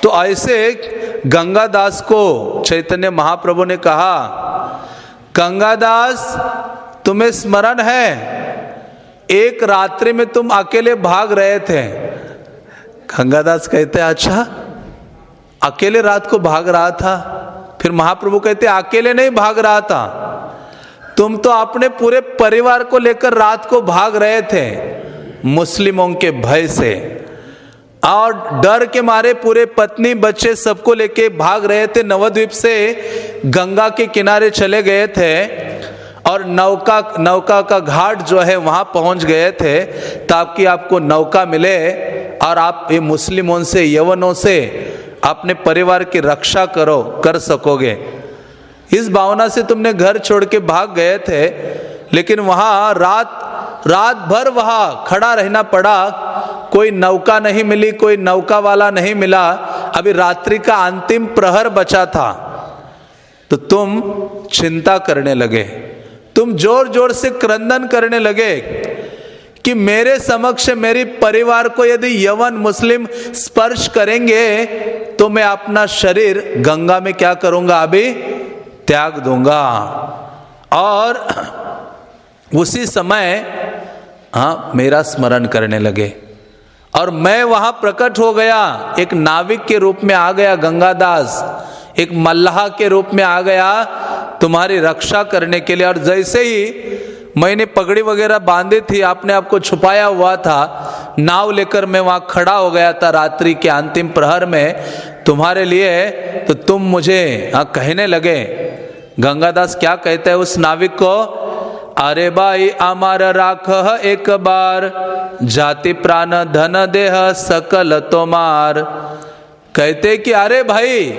तो ऐसे गंगादास को चैतन्य महाप्रभु ने कहा, गंगादास तुम्हें स्मरण है एक रात्रि में तुम अकेले भाग रहे थे। गंगादास कहते अच्छा, अकेले रात को भाग रहा था? फिर महाप्रभु कहते अकेले नहीं भाग रहा था, तुम तो अपने पूरे परिवार को लेकर रात को भाग रहे थे। मुस्लिमों के भय से, और डर के मारे पूरे पत्नी बच्चे सबको लेके भाग रहे थे। नवद्वीप से गंगा के किनारे चले गए थे और नौका का घाट जो है वहाँ पहुँच गए थे, ताकि आपको नौका मिले और आप ये मुस्लिमों से, यवनों से अपने परिवार की रक्षा कर सकोगे। इस भावना से तुमने घर छोड़ के भाग गए थे, लेकिन वहाँ रात भर वहाँ खड़ा रहना पड़ा। कोई नौका नहीं मिली, कोई नौका वाला नहीं मिला। अभी रात्रि का अंतिम प्रहर बचा था, तो तुम चिंता करने लगे, तुम जोर जोर से क्रंदन करने लगे कि मेरे समक्ष मेरे परिवार को यदि यवन मुस्लिम स्पर्श करेंगे तो मैं अपना शरीर गंगा में क्या करूंगा, अभी त्याग दूंगा। और उसी समय मेरा स्मरण करने लगे और मैं वहां प्रकट हो गया, एक नाविक के रूप में आ गया गंगादास, एक मल्लाह के रूप में आ गया तुम्हारी रक्षा करने के लिए। और जैसे ही मैंने पगड़ी वगैरह बांधी थी, आपने आपको छुपाया हुआ था, नाव लेकर मैं वहां खड़ा हो गया था रात्रि के अंतिम प्रहर में तुम्हारे लिए। तो तुम मुझे कहने लगे, गंगादास क्या कहते हैं उस नाविक को, अरे भाई अमर राख एक बार, जाति प्राण धन देह सकल तोमार। कहते कि अरे भाई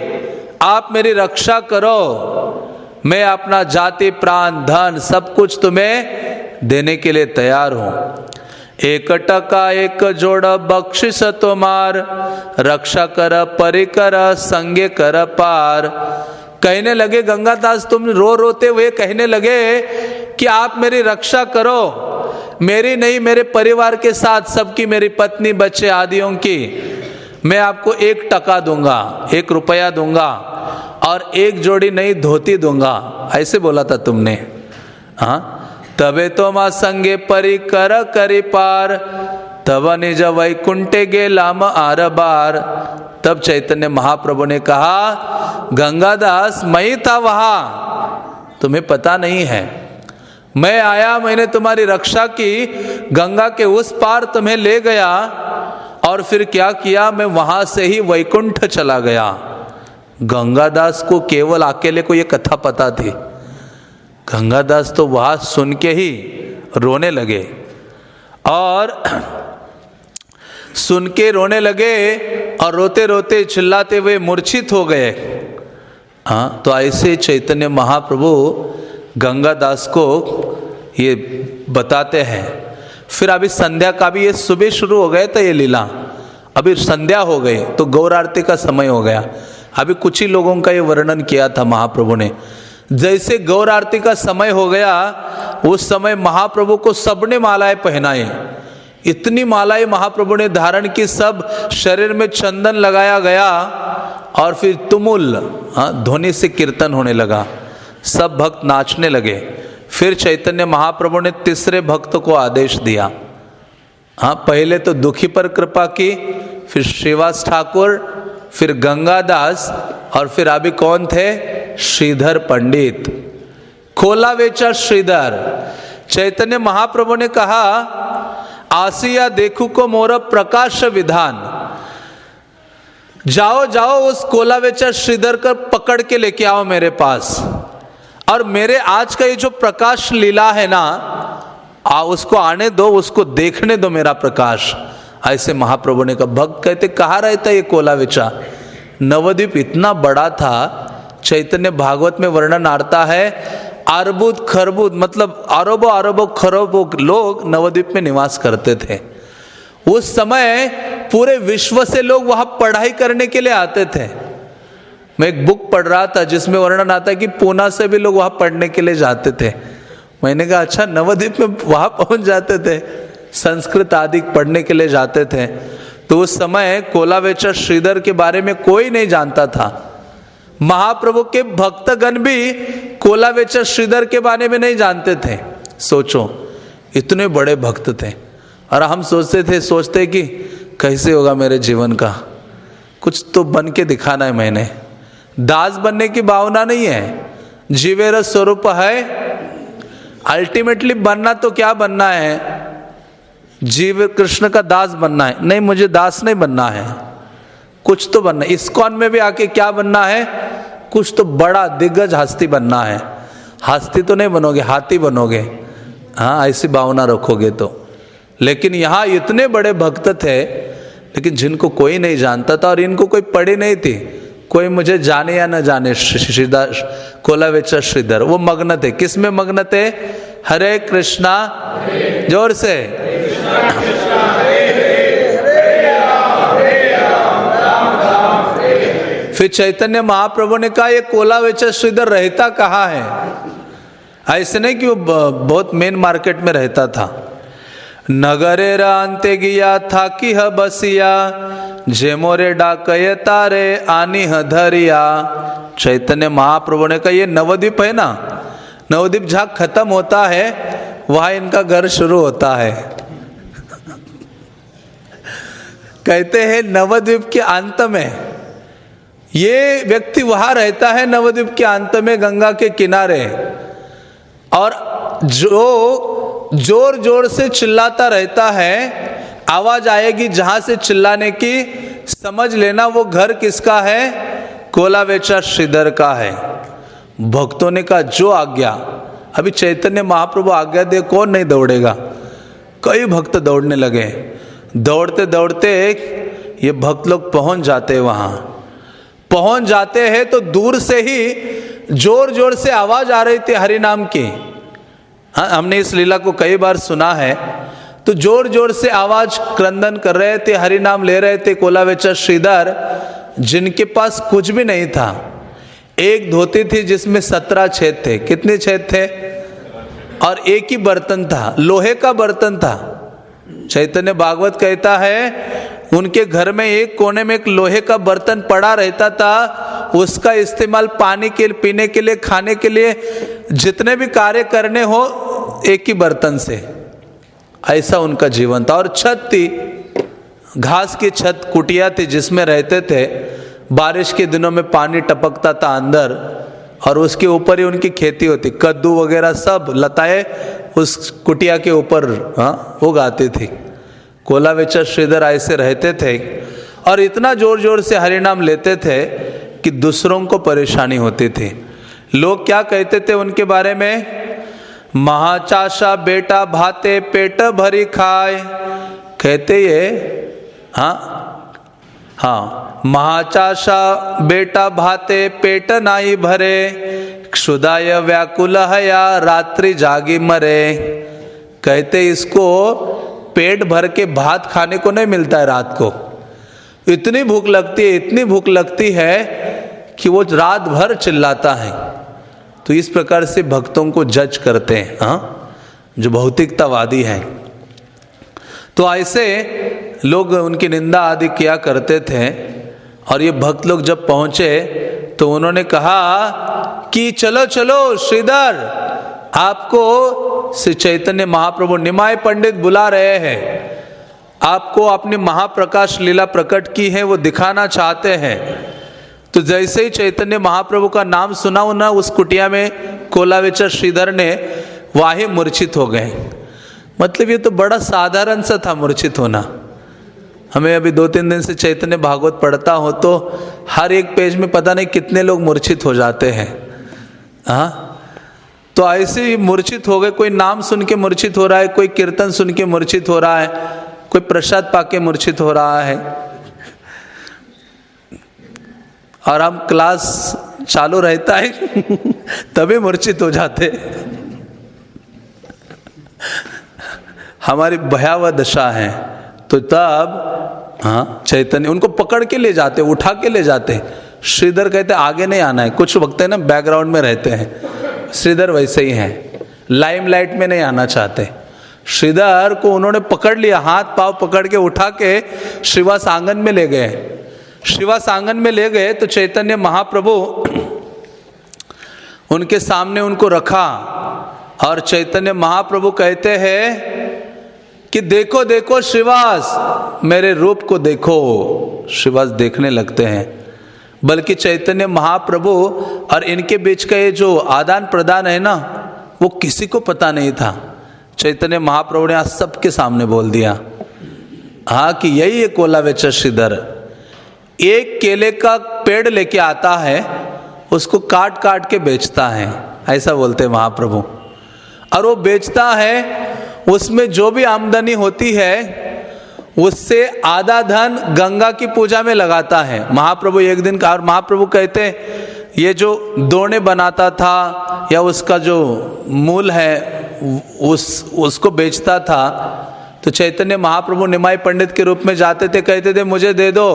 आप मेरी रक्षा करो, मैं अपना जाति प्राण धन सब कुछ तुम्हें देने के लिए तैयार हूं। एक टका एक जोड़ बख्शिश तुम्हार, रक्षा कर परिकर संगे कर पार। कहने लगे गंगादास, तुम रोते हुए कहने लगे कि आप मेरी रक्षा करो, मेरी नहीं मेरे परिवार के साथ सबकी, मेरी पत्नी बच्चे आदियों की। मैं आपको 1 टका दूंगा, 1 रुपया दूंगा और 1 जोड़ी नई धोती दूंगा, ऐसे बोला था तुमने। हाँ, तबे तो माँ संगे परि कर करी पार, तब निज वैकुंठे गे लाम आर बार। तब चैतन्य महाप्रभु ने कहा, गंगादास मैं ही था वहां, तुम्हें पता नहीं है। मैं आया, मैंने तुम्हारी रक्षा की, गंगा के उस पार तुम्हें ले गया और फिर क्या किया, मैं वहां से ही वैकुंठ चला गया। गंगादास को केवल अकेले को ये कथा पता थी। गंगादास तो वहां सुन के ही रोने लगे और सुन के रोने लगे और रोते रोते चिल्लाते हुए मूर्छित हो गए। हाँ, तो ऐसे चैतन्य महाप्रभु गंगादास को ये बताते हैं। फिर अभी संध्या का भी, ये सुबह शुरू हो गया था ये लीला, अभी संध्या हो गई तो गौर आरती का समय हो गया। अभी कुछ ही लोगों का ये वर्णन किया था महाप्रभु ने। जैसे गौर आरती का समय हो गया, उस समय महाप्रभु को सबने मालाएं पहनाई, इतनी मालाएं महाप्रभु ने धारण की, सब शरीर में चंदन लगाया गया और फिर तुमुल ध्वनि से कीर्तन होने लगा, सब भक्त नाचने लगे। फिर चैतन्य महाप्रभु ने तीसरे भक्त को आदेश दिया। पहले तो दुखी पर कृपा की, फिर श्रीवास ठाकुर, फिर गंगादास और फिर अभी कौन थे, श्रीधर पंडित, खोला वेचा श्रीधर। चैतन्य महाप्रभु ने कहा, आसिया देखू को मोर प्रकाश विधान, जाओ जाओ उस कोला वेचा श्रीधर कर पकड़ के लेके आओ मेरे पास, और मेरे आज का ये जो प्रकाश लीला है ना, उसको आने दो, उसको देखने दो मेरा प्रकाश। ऐसे महाप्रभु ने कहा। भक्त कहते कहाँ रहता ये कोला वेचा? नवद्वीप इतना बड़ा था, चैतन्य भागवत में वर्णन आता है, अरबुद खरबुद मतलब अरबों अरबों खरबों लोग नवद्वीप में निवास करते थे। उस समय पूरे विश्व से लोग वहां पढ़ाई करने के लिए आते थे। मैं एक बुक पढ़ रहा था जिसमें वर्णन आता है कि पूना से भी लोग वहां पढ़ने के लिए जाते थे। मैंने कहा अच्छा, नवद्वीप में वहां पहुंच जाते थे, संस्कृत आदि पढ़ने के लिए जाते थे। तो उस समय कोला वेचा श्रीधर के बारे में कोई नहीं जानता था। महाप्रभु के भक्तगण भी कोला वेचा श्रीधर के बारे में नहीं जानते थे। सोचो, इतने बड़े भक्त थे। और हम सोचते कि कैसे होगा मेरे जीवन का, कुछ तो बन के दिखाना है। मैंने दास बनने की भावना नहीं है, जीवेर स्वरूप है। अल्टीमेटली बनना तो क्या बनना है? जीव कृष्ण का दास बनना है, नहीं मुझे दास नहीं बनना है, कुछ तो बनना है। इस्कॉन में भी आके क्या बनना है, कुछ तो बड़ा दिग्गज हस्ती बनना है। हस्ती तो नहीं बनोगे, हाथी बनोगे, हाँ ऐसी भावना रखोगे तो। लेकिन यहाँ इतने बड़े भक्त थे, लेकिन जिनको कोई नहीं जानता था और इनको कोई पड़ी नहीं थी, कोई मुझे जाने या न जाने, श्रीधर कोलावेचा श्रीधर वो मग्न थे। किस में मग्न थे? हरे कृष्णा, जोर से, फिर चैतन्य महाप्रभु ने कहा ये कोलावेचा श्रीधर रहता कहाँ है? ऐसे नहीं कि वो बहुत मेन मार्केट में रहता था। नगरे रांते गिया था कि ह बसिया, जे मोरे डाकये तारे आनी ह धरिया। चैतन्य महाप्रभु ने कहा ये नवद्वीप है ना, नवद्वीप जहाँ खत्म होता है वहाँ इनका घर शुरू होता है। कहते हैं नवद्वीप के अंत में ये व्यक्ति वहाँ रहता है, नवद्वीप के अंत में गंगा के किनारे, और जो जोर जोर से चिल्लाता रहता है, आवाज आएगी जहां से चिल्लाने की, समझ लेना वो घर किसका है? कोलावेचा श्रीधर का है। भक्तों ने कहा जो आज्ञा। अभी चैतन्य महाप्रभु आज्ञा दे कौन नहीं दौड़ेगा? कई भक्त दौड़ने लगे। दौड़ते दौड़ते ये भक्त लोग पहुंच जाते हैं, वहां पहुंच जाते हैं तो दूर से ही जोर जोर से आवाज आ रही थी हरि नाम की। हाँ, हमने इस लीला को कई बार सुना है। तो जोर जोर से आवाज क्रंदन कर रहे थे, हरि नाम ले रहे थे कोलावेचा श्रीधर, जिनके पास कुछ भी नहीं था। एक धोती थी जिसमें 17 छेद थे। कितने छेद थे? और एक ही बर्तन था, लोहे का बर्तन था। चैतन्य भागवत कहता है उनके घर में एक कोने में एक लोहे का बर्तन पड़ा रहता था, उसका इस्तेमाल पानी के पीने के लिए, खाने के लिए, जितने भी कार्य करने हो एक ही बर्तन से। ऐसा उनका जीवन था। और छत थी, घास की छत, कुटिया थी जिसमें रहते थे। बारिश के दिनों में पानी टपकता था अंदर, और उसके ऊपर ही उनकी खेती होती, कद्दू वगैरह सब लताएं उस कुटिया के ऊपर उगाती थी। कोलावेचा श्रीधर ऐसे रहते थे और इतना जोर जोर से हरि नाम लेते थे कि दूसरों को परेशानी होती थी। लोग क्या कहते थे उनके बारे में? महाचाशा बेटा भाते पेट भरी खाए। कहते ये हाँ, महाचाशा बेटा भाते पेट नाई भरे, क्षुदाय व्याकुल हया रात्रि जागी मरे। कहते इसको पेट भर के भात खाने को नहीं मिलता है रात को, इतनी भूख लगती है, इतनी भूख लगती है कि वो रात भर चिल्लाता है। तो इस प्रकार से भक्तों को जज करते हैं जो भौतिकतावादी हैं। तो ऐसे लोग उनकी निंदा आदि किया करते थे। और ये भक्त लोग जब पहुंचे तो उन्होंने कहा कि चलो चलो श्रीधर, आपको श्री चैतन्य महाप्रभु निमाय पंडित बुला रहे हैं, आपको अपनी महाप्रकाश लीला प्रकट की है वो दिखाना चाहते हैं। तो जैसे ही चैतन्य महाप्रभु का नाम सुना ना, उस कुटिया में कोलावेचा श्रीधर ने वाही मूर्छित हो गए। मतलब ये तो बड़ा साधारण सा था मूर्छित होना। हमें अभी 2-3 दिन से चैतन्य भागवत पढ़ता हो तो हर एक पेज में पता नहीं कितने लोग मूर्छित हो जाते हैं। तो ऐसे ही मूर्छित हो गए। कोई नाम सुन के मूर्छित हो रहा है, कोई कीर्तन सुन के मूर्छित हो रहा है, कोई प्रसाद पाके मूर्छित हो रहा है। और हम क्लास चालू रहता है तभी मूर्छित हो जाते। हमारी भयावह दशा है। तो तब चैतन्य उनको पकड़ के ले जाते, उठा के ले जाते। श्रीधर कहते आगे नहीं आना है। कुछ वक्त है ना बैकग्राउंड में रहते हैं, श्रीधर वैसे ही हैं, लाइमलाइट में नहीं आना चाहते। श्रीधर को उन्होंने पकड़ लिया, हाथ पांव पकड़ के उठा के श्रीवास आंगन में ले गए। श्रीवास आंगन में ले गए तो चैतन्य महाप्रभु उनके सामने उनको रखा और चैतन्य महाप्रभु कहते हैं कि देखो देखो श्रीवास, मेरे रूप को देखो। श्रीवास देखने लगते हैं। बल्कि चैतन्य महाप्रभु और इनके बीच का ये जो आदान प्रदान है ना, वो किसी को पता नहीं था। चैतन्य महाप्रभु ने आज सबके सामने बोल दिया हाँ कि यही है कोलावेचर श्रीधर। एक केले का पेड़ लेके आता है, उसको काट काट के बेचता है, ऐसा बोलते हैं महाप्रभु। और वो बेचता है, उसमें जो भी आमदनी होती है उससे आधा धन गंगा की पूजा में लगाता है। महाप्रभु एक दिन का, और महाप्रभु कहते हैं ये जो दोने बनाता था या उसका जो मूल है उसको बेचता था, तो चैतन्य महाप्रभु निमाई पंडित के रूप में जाते थे, कहते थे मुझे दे दो।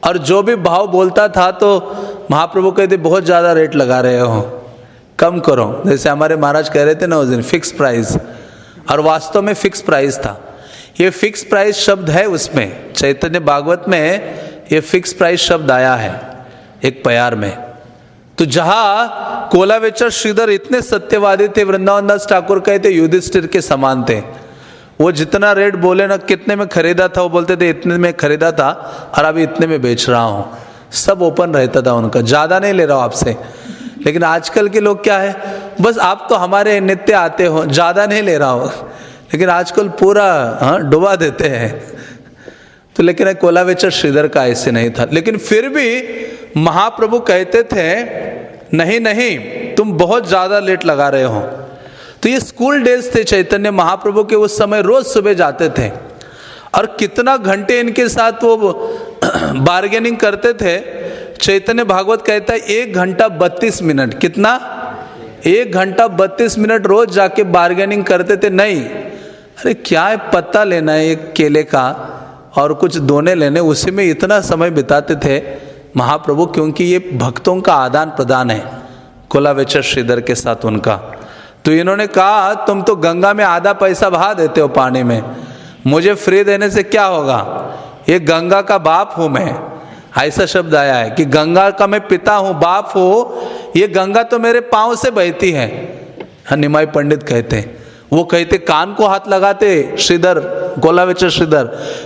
और जो भी भाव बोलता था तो महाप्रभु कहते बहुत ज़्यादा रेट लगा रहे हो, कम करो। जैसे हमारे महाराज कह रहे थे ना उस दिन फिक्स प्राइस, और वास्तव में फिक्स प्राइस था। ये फिक्स प्राइस शब्द है उसमें, चैतन्य भागवत में ये फिक्स प्राइस शब्द आया है एक प्यार में। तो जहाँ कोलावेचर श्रीधर इतने सत्यवादी थे, वृंदावन दास ठाकुर कहते युधिष्ठिर के समान थे। वो जितना रेट बोले ना, कितने में खरीदा था वो बोलते थे इतने में खरीदा था और अभी इतने में बेच रहा हूँ। सब ओपन रहता था उनका, ज़्यादा नहीं ले रहा हूँ आपसे। लेकिन आजकल के लोग क्या है, बस आप तो हमारे नित्य आते हो, ज़्यादा नहीं ले रहा हो। लेकिन आजकल पूरा डुबा देते हैं। तो लेकिन कोलावेचर श्रीधर का ऐसे नहीं था। लेकिन फिर भी महाप्रभु कहते थे नहीं नहीं तुम बहुत ज़्यादा लेट लगा रहे हो। तो ये स्कूल डेज थे चैतन्य महाप्रभु के, उस समय रोज सुबह जाते थे और कितना घंटे इनके साथ वो बार्गेनिंग करते थे। चैतन्य भागवत कहता है 1 घंटा 32 मिनट। कितना? 1 घंटा 32 मिनट रोज जाके बार्गेनिंग करते थे। नहीं, अरे क्या है, पत्ता लेना है एक केले का और कुछ दोने लेने, उसी में इतना समय बिताते थे महाप्रभु, क्योंकि ये भक्तों का आदान प्रदान है कोलावेचर श्रीधर के साथ उनका। तो इन्होंने कहा तुम तो गंगा में आधा पैसा बहा देते हो पानी में, मुझे फ्री देने से क्या होगा, ये गंगा का बाप हूँ मैं। ऐसा शब्द आया है कि गंगा का मैं पिता हूँ, बाप हूँ, ये गंगा तो मेरे पाँव से बहती है। निमाई पंडित कहते हैं, वो कहते कान को हाथ लगाते श्रीधर, कोलावेचर श्रीधर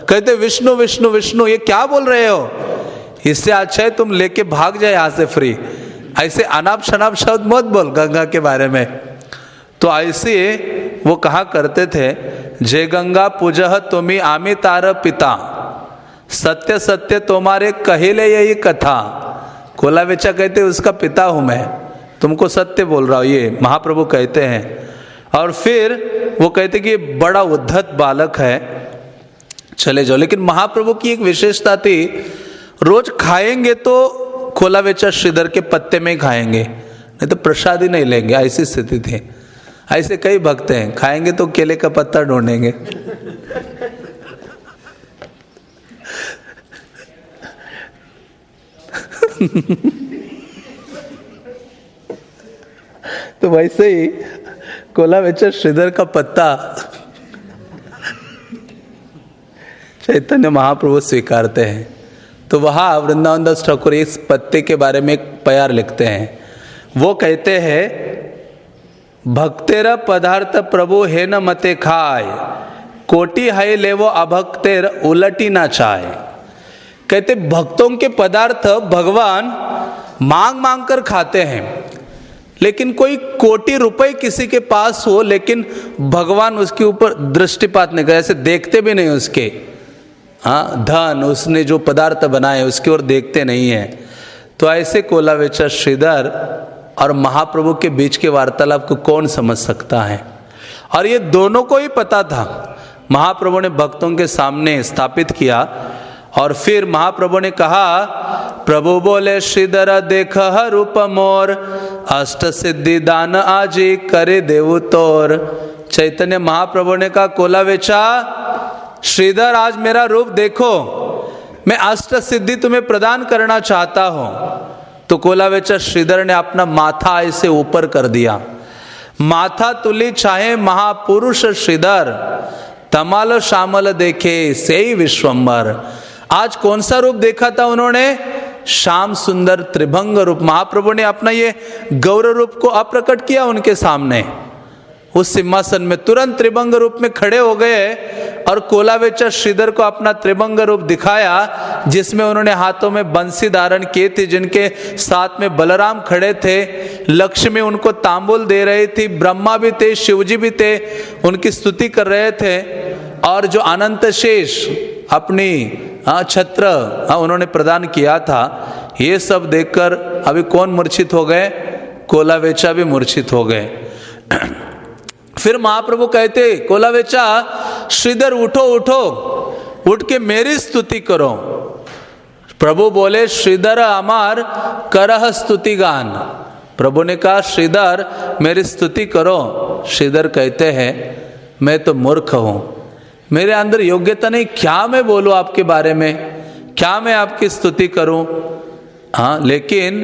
कहते विष्णु विष्णु विष्णु, ये क्या बोल रहे हो, इससे अच्छा है तुम लेके भाग जाए यहाँ से फ्री। ऐसे अनाप शनाप शब्द मत बोल गंगा के बारे में। तो ऐसे वो कहा करते थे, जय गंगा पूजह तुम्ही आमी तार पिता, सत्य सत्य तुम्हारे कहिले यही कथा। कोलावेचा कहते उसका पिता हूँ मैं, तुमको सत्य बोल रहा हूँ, ये महाप्रभु कहते हैं। और फिर वो कहते कि बड़ा उद्धत बालक है, चले जाओ। लेकिन महाप्रभु की एक विशेषता थी, रोज खाएंगे तो कोलावेचर श्रीधर के पत्ते में ही खाएंगे, नहीं तो प्रसाद ही नहीं लेंगे, ऐसी स्थिति थी। ऐसे कई भक्त हैं, खाएंगे तो केले का पत्ता ढूंढेंगे। तो वैसे ही कोलावेचर श्रीधर का पत्ता चैतन्य महाप्रभु स्वीकारते हैं। तो वहाँ वृंदावन दास ठाकुर इस पत्ते के बारे में एक प्यार लिखते हैं। वो कहते हैं, भक्तेर पदार्थ प्रभु है न मते खाय, कोटि है लेवो अभक्तेर उलटी ना चाहे। कहते भक्तों के पदार्थ भगवान मांग मांग कर खाते हैं, लेकिन कोई कोटि रुपए किसी के पास हो, लेकिन भगवान उसके ऊपर दृष्टिपात नहीं करे, ऐसे देखते भी नहीं उसके। हाँ, धन उसने जो पदार्थ बनाए उसकी ओर देखते नहीं है। तो ऐसे कोलावेचर श्रीधर और महाप्रभु के बीच के वार्तालाप को कौन समझ सकता है। और ये दोनों को ही पता था, महाप्रभु ने भक्तों के सामने स्थापित किया। और फिर महाप्रभु ने कहा, प्रभु बोले श्रीधर देख रूप मोर, अष्ट सिद्धि दान आजी करे देवु तोर। चैतन्य महाप्रभु ने कहा, कोलावेचा श्रीधर आज मेरा रूप देखो, मैं अष्ट सिद्धि तुम्हें प्रदान करना चाहता हूं। तो कोलावेचर श्रीधर ने अपना माथा ऐसे ऊपर कर दिया, माथा तुली चाहे महापुरुष श्रीधर, तमाल श्यामल देखे से ही विश्वम्बर। आज कौन सा रूप देखा था उन्होंने? श्याम सुंदर त्रिभंग रूप। महाप्रभु ने अपना ये गौर रूप को अप्रकट किया उनके सामने, उस सिंहासन में तुरंत त्रिभंग रूप में खड़े हो गए और कोलावेचा श्रीधर को अपना त्रिभंग रूप दिखाया, जिसमें उन्होंने हाथों में बंसी धारण किए थे, जिनके साथ में बलराम खड़े थे। लक्ष्मी उनको तांबुल दे रही थी, ब्रह्मा भी थे, शिवजी भी थे, उनकी स्तुति कर रहे थे। और जो अनंत शेष अपनी छत्र उन्होंने प्रदान किया था, ये सब देखकर अभी कौन मूर्छित हो गए? कोलावेचा भी मूर्छित हो गए। फिर महाप्रभु कहते, कोलावेचा श्रीधर उठो उठो, उठ के मेरी स्तुति करो। प्रभु बोले, श्रीधर अमार करह स्तुति गान। प्रभु ने कहा, श्रीधर मेरी स्तुति करो। श्रीधर कहते हैं, मैं तो मूर्ख हूं, मेरे अंदर योग्यता नहीं, क्या मैं बोलूं आपके बारे में, क्या मैं आपकी स्तुति करूं? हाँ, लेकिन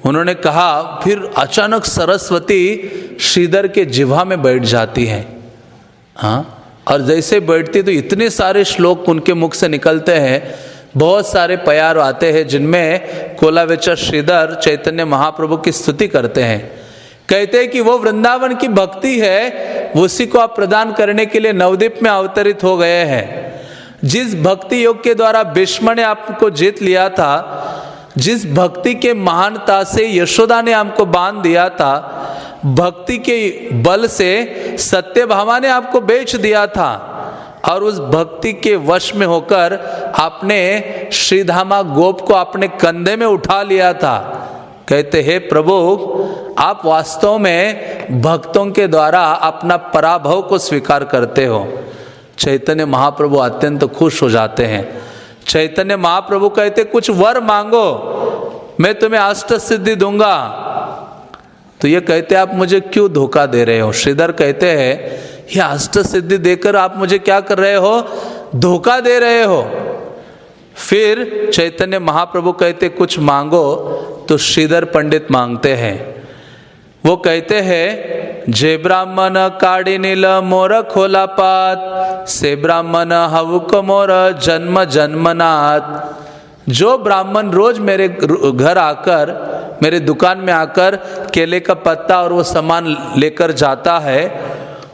उन्होंने कहा, फिर अचानक सरस्वती श्रीधर के जिह्वा में बैठ जाती हैं। हाँ, और जैसे बैठती तो इतने सारे श्लोक उनके मुख से निकलते हैं, बहुत सारे प्यार आते हैं, जिनमें कोलावेचा श्रीधर चैतन्य महाप्रभु की स्तुति करते हैं। कहते हैं कि वो वृंदावन की भक्ति है, उसी को आप प्रदान करने के लिए नवद्वीप में अवतरित हो गए हैं। जिस भक्ति योग के द्वारा भीष्म ने आपको जीत लिया था, जिस भक्ति के महानता से यशोदा ने हमको बांध दिया था, भक्ति के बल से सत्यभामा ने आपको बेच दिया था, और उस भक्ति के वश में होकर आपने श्रीधामा गोप को अपने कंधे में उठा लिया था। कहते हैं, प्रभु आप वास्तव में भक्तों के द्वारा अपना पराभव को स्वीकार करते हो। चैतन्य महाप्रभु अत्यंत खुश हो जाते हैं। चैतन्य महाप्रभु कहते, कुछ वर मांगो, मैं तुम्हें अष्ट सिद्धि दूंगा। तो ये कहते, आप मुझे क्यों धोखा दे रहे हो? श्रीधर कहते हैं, ये अष्ट सिद्धि देकर आप मुझे क्या कर रहे हो? धोखा दे रहे हो। फिर चैतन्य महाप्रभु कहते, कुछ मांगो। तो श्रीधर पंडित मांगते हैं। वो कहते हैं, जे ब्राह्मण काड़ी नील मोर खोला पात, से ब्राह्मण हवुक मोर जन्म जन्मनाथ। जो ब्राह्मण रोज मेरे घर आकर, मेरे दुकान में आकर केले का पत्ता और वो सामान लेकर जाता है,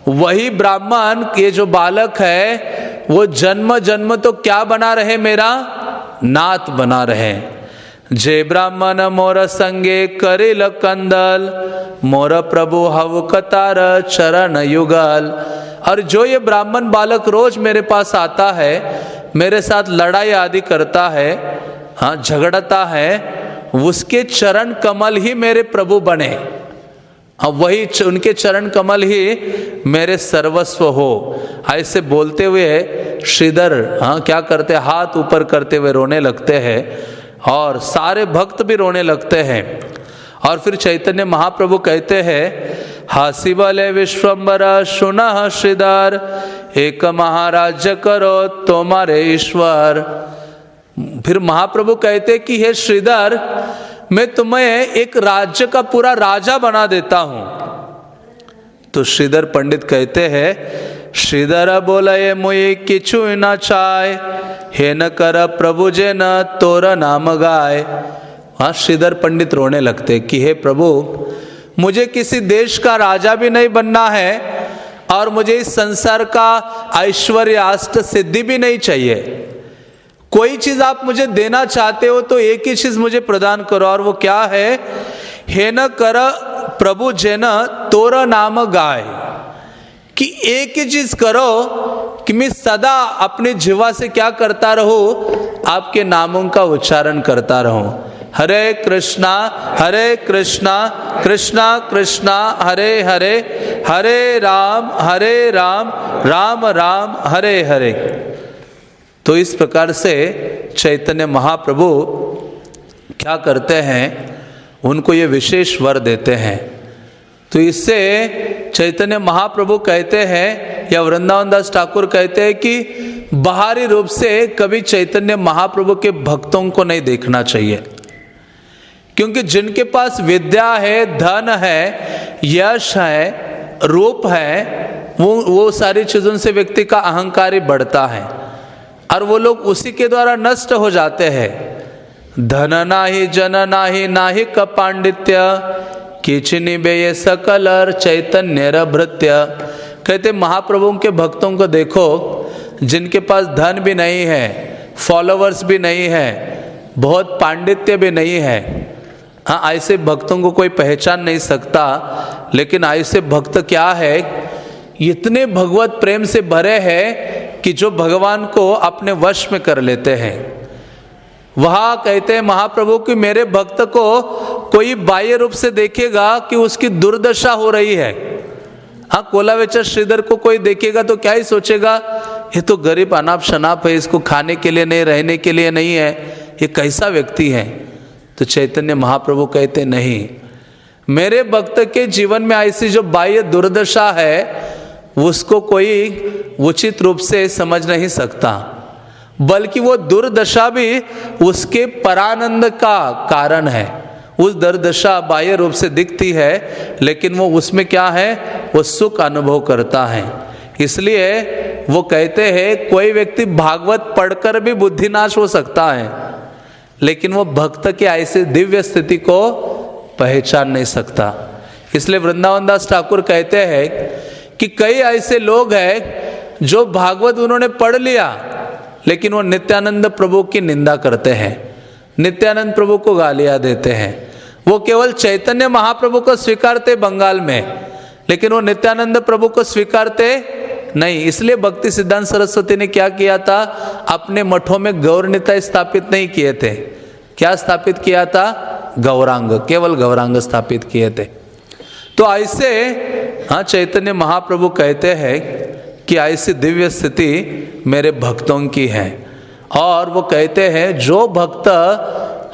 वही ब्राह्मण, ये जो बालक है, वो जन्म जन्म तो क्या बना रहे? मेरा नाथ बना रहे। जे ब्राह्मण मोर संगे करिल कंदल, मोर प्रभु हवकतार चरण युगल। और जो ये ब्राह्मण बालक रोज मेरे पास आता है, मेरे साथ लड़ाई आदि करता है, हाँ, झगड़ता है, उसके चरण कमल ही मेरे प्रभु बने। अब वही उनके चरण कमल ही मेरे सर्वस्व हो। ऐसे बोलते हुए श्रीधर क्या करते, हाथ ऊपर करते हुए रोने लगते हैं, और सारे भक्त भी रोने लगते हैं। और फिर चैतन्य महाप्रभु कहते हैं, हासी बले विश्वम्बर सुनः श्रीधर, एक महाराज्य करो तुम्हारे ईश्वर। फिर महाप्रभु कहते कि हे श्रीधर, मैं तुम्हें एक राज्य का पूरा राजा बना देता हूं। तो श्रीधर पंडित कहते हैं, श्रीधर बोले मुई किछु न चाय, हे न कर प्रभु जे न तोर नाम गाय। हाँ, श्रीधर पंडित रोने लगते कि हे प्रभु, मुझे किसी देश का राजा भी नहीं बनना है, और मुझे इस संसार का ऐश्वर्य अष्ट सिद्धि भी नहीं चाहिए। कोई चीज आप मुझे देना चाहते हो तो एक ही चीज मुझे प्रदान करो, और वो क्या है? हे न कर प्रभु जेन तोर नाम गाय। कि एक ही चीज करो कि मैं सदा अपने जीवा से क्या करता रहूं? आपके नामों का उच्चारण करता रहूं। हरे कृष्णा कृष्णा कृष्णा हरे हरे, हरे राम राम राम हरे हरे। तो इस प्रकार से चैतन्य महाप्रभु क्या करते हैं? उनको ये विशेष वर देते हैं। तो इससे चैतन्य महाप्रभु कहते हैं, या वृंदावन दास ठाकुर कहते हैं कि बाहरी रूप से कभी चैतन्य महाप्रभु के भक्तों को नहीं देखना चाहिए, क्योंकि जिनके पास विद्या है, धन है, यश है, रूप है, वो सारी चीजों से व्यक्ति का अहंकार ही बढ़ता है, और वो लोग उसी के द्वारा नष्ट हो जाते हैं। धन नाही जन नाही नाही क पांडित्य, किचनी बेये सकलर चैतन्य भृत्य। कहते महाप्रभु के भक्तों को देखो, जिनके पास धन भी नहीं है, फॉलोवर्स भी नहीं है, बहुत पांडित्य भी नहीं है, हाँ, ऐसे भक्तों को कोई पहचान नहीं सकता। लेकिन ऐसे भक्त क्या है, इतने भगवत प्रेम से भरे हैं कि जो भगवान को अपने वश में कर लेते हैं। वहाँ कहते हैं महाप्रभु कि मेरे भक्त को कोई बाह्य रूप से देखेगा कि उसकी दुर्दशा हो रही है। हाँ, कोलावेचर श्रीधर को कोई देखेगा तो क्या ही सोचेगा, ये तो गरीब अनाप शनाप है, इसको खाने के लिए नहीं, रहने के लिए नहीं है, ये कैसा व्यक्ति है। तो चैतन्य महाप्रभु कहते नहीं, मेरे भक्त के जीवन में ऐसी जो बाह्य दुर्दशा है उसको कोई उचित रूप से समझ नहीं सकता, बल्कि वो दुर्दशा भी उसके परानंद का कारण है। उस दुर्दशा बाह्य रूप से दिखती है, लेकिन वो उसमें क्या है, वो सुख अनुभव करता है। इसलिए वो कहते हैं कोई व्यक्ति भागवत पढ़कर भी बुद्धिनाश हो सकता है, लेकिन वो भक्त के ऐसे दिव्य स्थिति को पहचान नहीं सकता। इसलिए वृंदावन दास ठाकुर कहते हैं कि कई ऐसे लोग हैं जो भागवत उन्होंने पढ़ लिया, लेकिन वो नित्यानंद प्रभु की निंदा करते हैं, नित्यानंद प्रभु को गालियां देते हैं। वो केवल चैतन्य महाप्रभु को स्वीकारते बंगाल में, लेकिन वो नित्यानंद प्रभु को स्वीकारते नहीं। इसलिए भक्ति सिद्धांत सरस्वती ने क्या किया था, अपने मठों में गौरनिताय स्थापित नहीं किए थे। क्या स्थापित किया था, गौरांग, केवल गौरांग स्थापित किए थे। तो ऐसे हाँ, चैतन्य महाप्रभु कहते हैं कि ऐसी दिव्य स्थिति मेरे भक्तों की है। और वो कहते हैं जो भक्त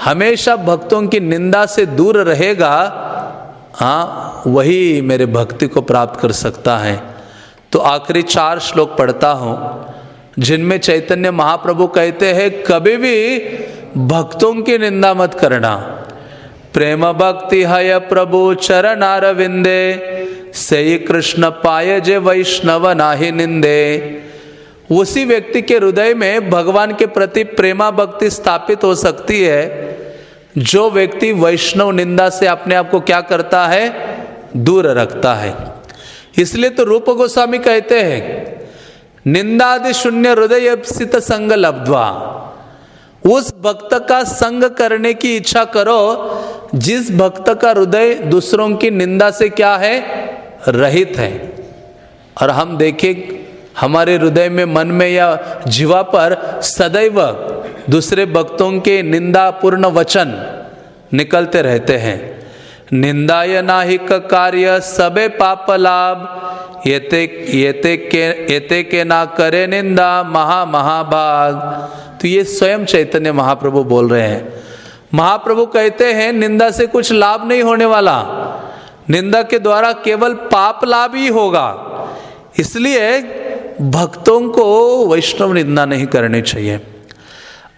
हमेशा भक्तों की निंदा से दूर रहेगा, हाँ, वही मेरे भक्ति को प्राप्त कर सकता है। तो आखिरी 4 श्लोक पढ़ता हूँ, जिनमें चैतन्य महाप्रभु कहते हैं कभी भी भक्तों की निंदा मत करना। प्रेम भक्ति हय प्रभु चरणारविंदे, से कृष्ण पाय जे वैष्णव नाहि निंदे। उसी व्यक्ति के हृदय में भगवान के प्रति प्रेमा भक्ति स्थापित हो सकती है जो व्यक्ति वैष्णव निंदा से अपने आप को क्या करता है, दूर रखता है। इसलिए तो रूप गोस्वामी कहते हैं निंदादि शून्य हृदय स्थित संग लब्ध्वा। उस भक्त का संग करने की इच्छा करो जिस भक्त का हृदय दूसरों की निंदा से क्या है, रहित है। और हम देखें हमारे हृदय में, मन में या जीवा पर सदैव दूसरे भक्तों के निंदापूर्ण वचन निकलते रहते हैं। निंदाय नाहिक कार्य सबे पाप लाभ, येते के ना करे निंदा महा महाभाग। तो ये स्वयं चैतन्य महाप्रभु बोल रहे हैं। महाप्रभु कहते हैं निंदा से कुछ लाभ नहीं होने वाला, निंदा के द्वारा केवल पाप लाभ ही होगा। इसलिए भक्तों को वैष्णव निंदा नहीं करनी चाहिए।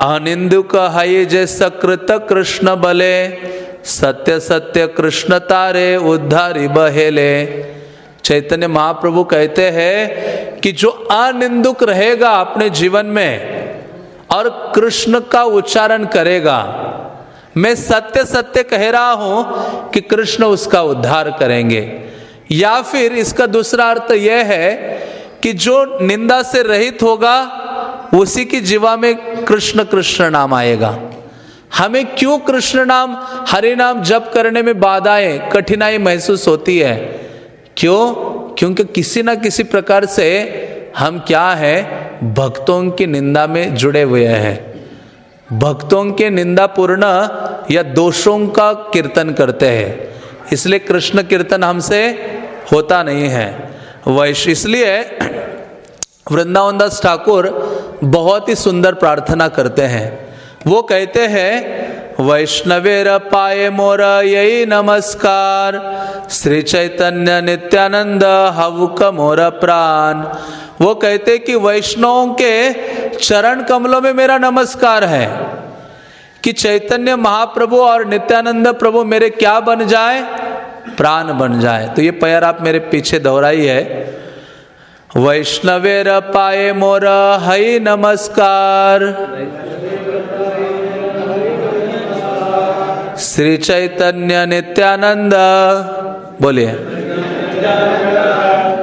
अनिंदुक हय जैसा कृत कृष्ण बले, सत्य सत्य कृष्ण तारे उद्धारी बहेले। चैतन्य महाप्रभु कहते हैं कि जो अनिंदुक रहेगा अपने जीवन में और कृष्ण का उच्चारण करेगा, मैं सत्य सत्य कह रहा हूं कि कृष्ण उसका उद्धार करेंगे। या फिर इसका दूसरा अर्थ यह है कि जो निंदा से रहित होगा उसी की जीवा में कृष्ण कृष्ण नाम आएगा। हमें क्यों कृष्ण नाम, हरि नाम जप करने में बाधाएं, कठिनाई महसूस होती है? क्यों? क्योंकि किसी ना किसी प्रकार से हम क्या है, भक्तों की निंदा में जुड़े हुए हैं। भक्तों के निंदापूर्ण या दोषों का कीर्तन करते हैं, इसलिए कृष्ण कीर्तन हमसे होता नहीं है। वैश्य इसलिए वृंदावन दास ठाकुर बहुत ही सुंदर प्रार्थना करते हैं। वो कहते हैं वैष्णवेर पाए मोर यही नमस्कार, श्री चैतन्य नित्यानंद हवुक मोर प्राण। वो कहते कि वैष्णवों के चरण कमलों में मेरा नमस्कार है कि चैतन्य महाप्रभु और नित्यानंद प्रभु मेरे क्या बन जाए, प्राण बन जाए। तो ये पैर आप मेरे पीछे दोहराइए। वैष्णवेर पाए मोर हई नमस्कार, श्री चैतन्य नित्यानंद, बोलिए,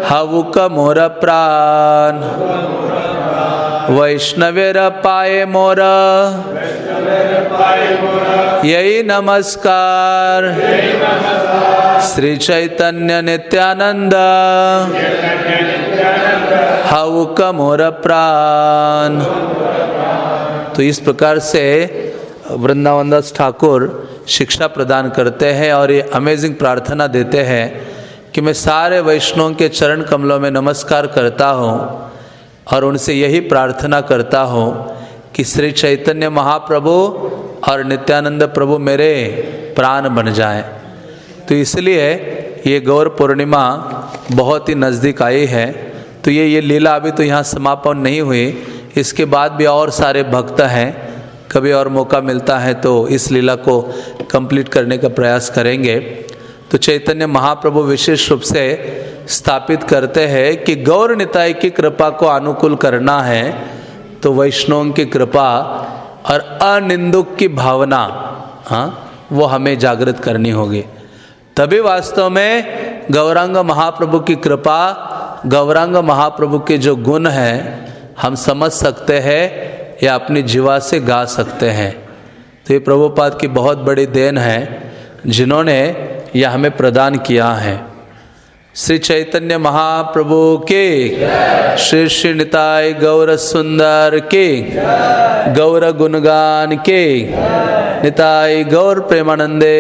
हवुक मोर प्राण। वैष्णवेर पाए मोर यही नमस्कार। श्री चैतन्य नित्यानंद हाउक मोर प्राण। तो इस प्रकार से वृंदावन दास ठाकुर शिक्षा प्रदान करते हैं और ये अमेजिंग प्रार्थना देते हैं कि मैं सारे वैष्णवों के चरण कमलों में नमस्कार करता हूँ और उनसे यही प्रार्थना करता हूँ कि श्री चैतन्य महाप्रभु और नित्यानंद प्रभु मेरे प्राण बन जाएं। तो इसलिए ये गौर पूर्णिमा बहुत ही नज़दीक आई है। तो ये लीला अभी तो यहाँ समापन नहीं हुई, इसके बाद भी और सारे भक्त हैं। कभी और मौका मिलता है तो इस लीला को कंप्लीट करने का प्रयास करेंगे। तो चैतन्य महाप्रभु विशेष रूप से स्थापित करते हैं कि गौर निताई की कृपा को अनुकूल करना है तो वैष्णवों की कृपा और अनिंदुक की भावना वो हमें जागृत करनी होगी। तभी वास्तव में गौरांग महाप्रभु की कृपा, गौरांग महाप्रभु के जो गुण हैं हम समझ सकते हैं या अपनी जीवा से गा सकते हैं। तो ये प्रभुपाद की बहुत बड़ी देन है जिन्होंने यह हमें प्रदान किया है। श्री चैतन्य महाप्रभु के, श्री श्री निताय गौर सुंदर के, गौर गुणगान के, निताय गौर प्रेमानंदे।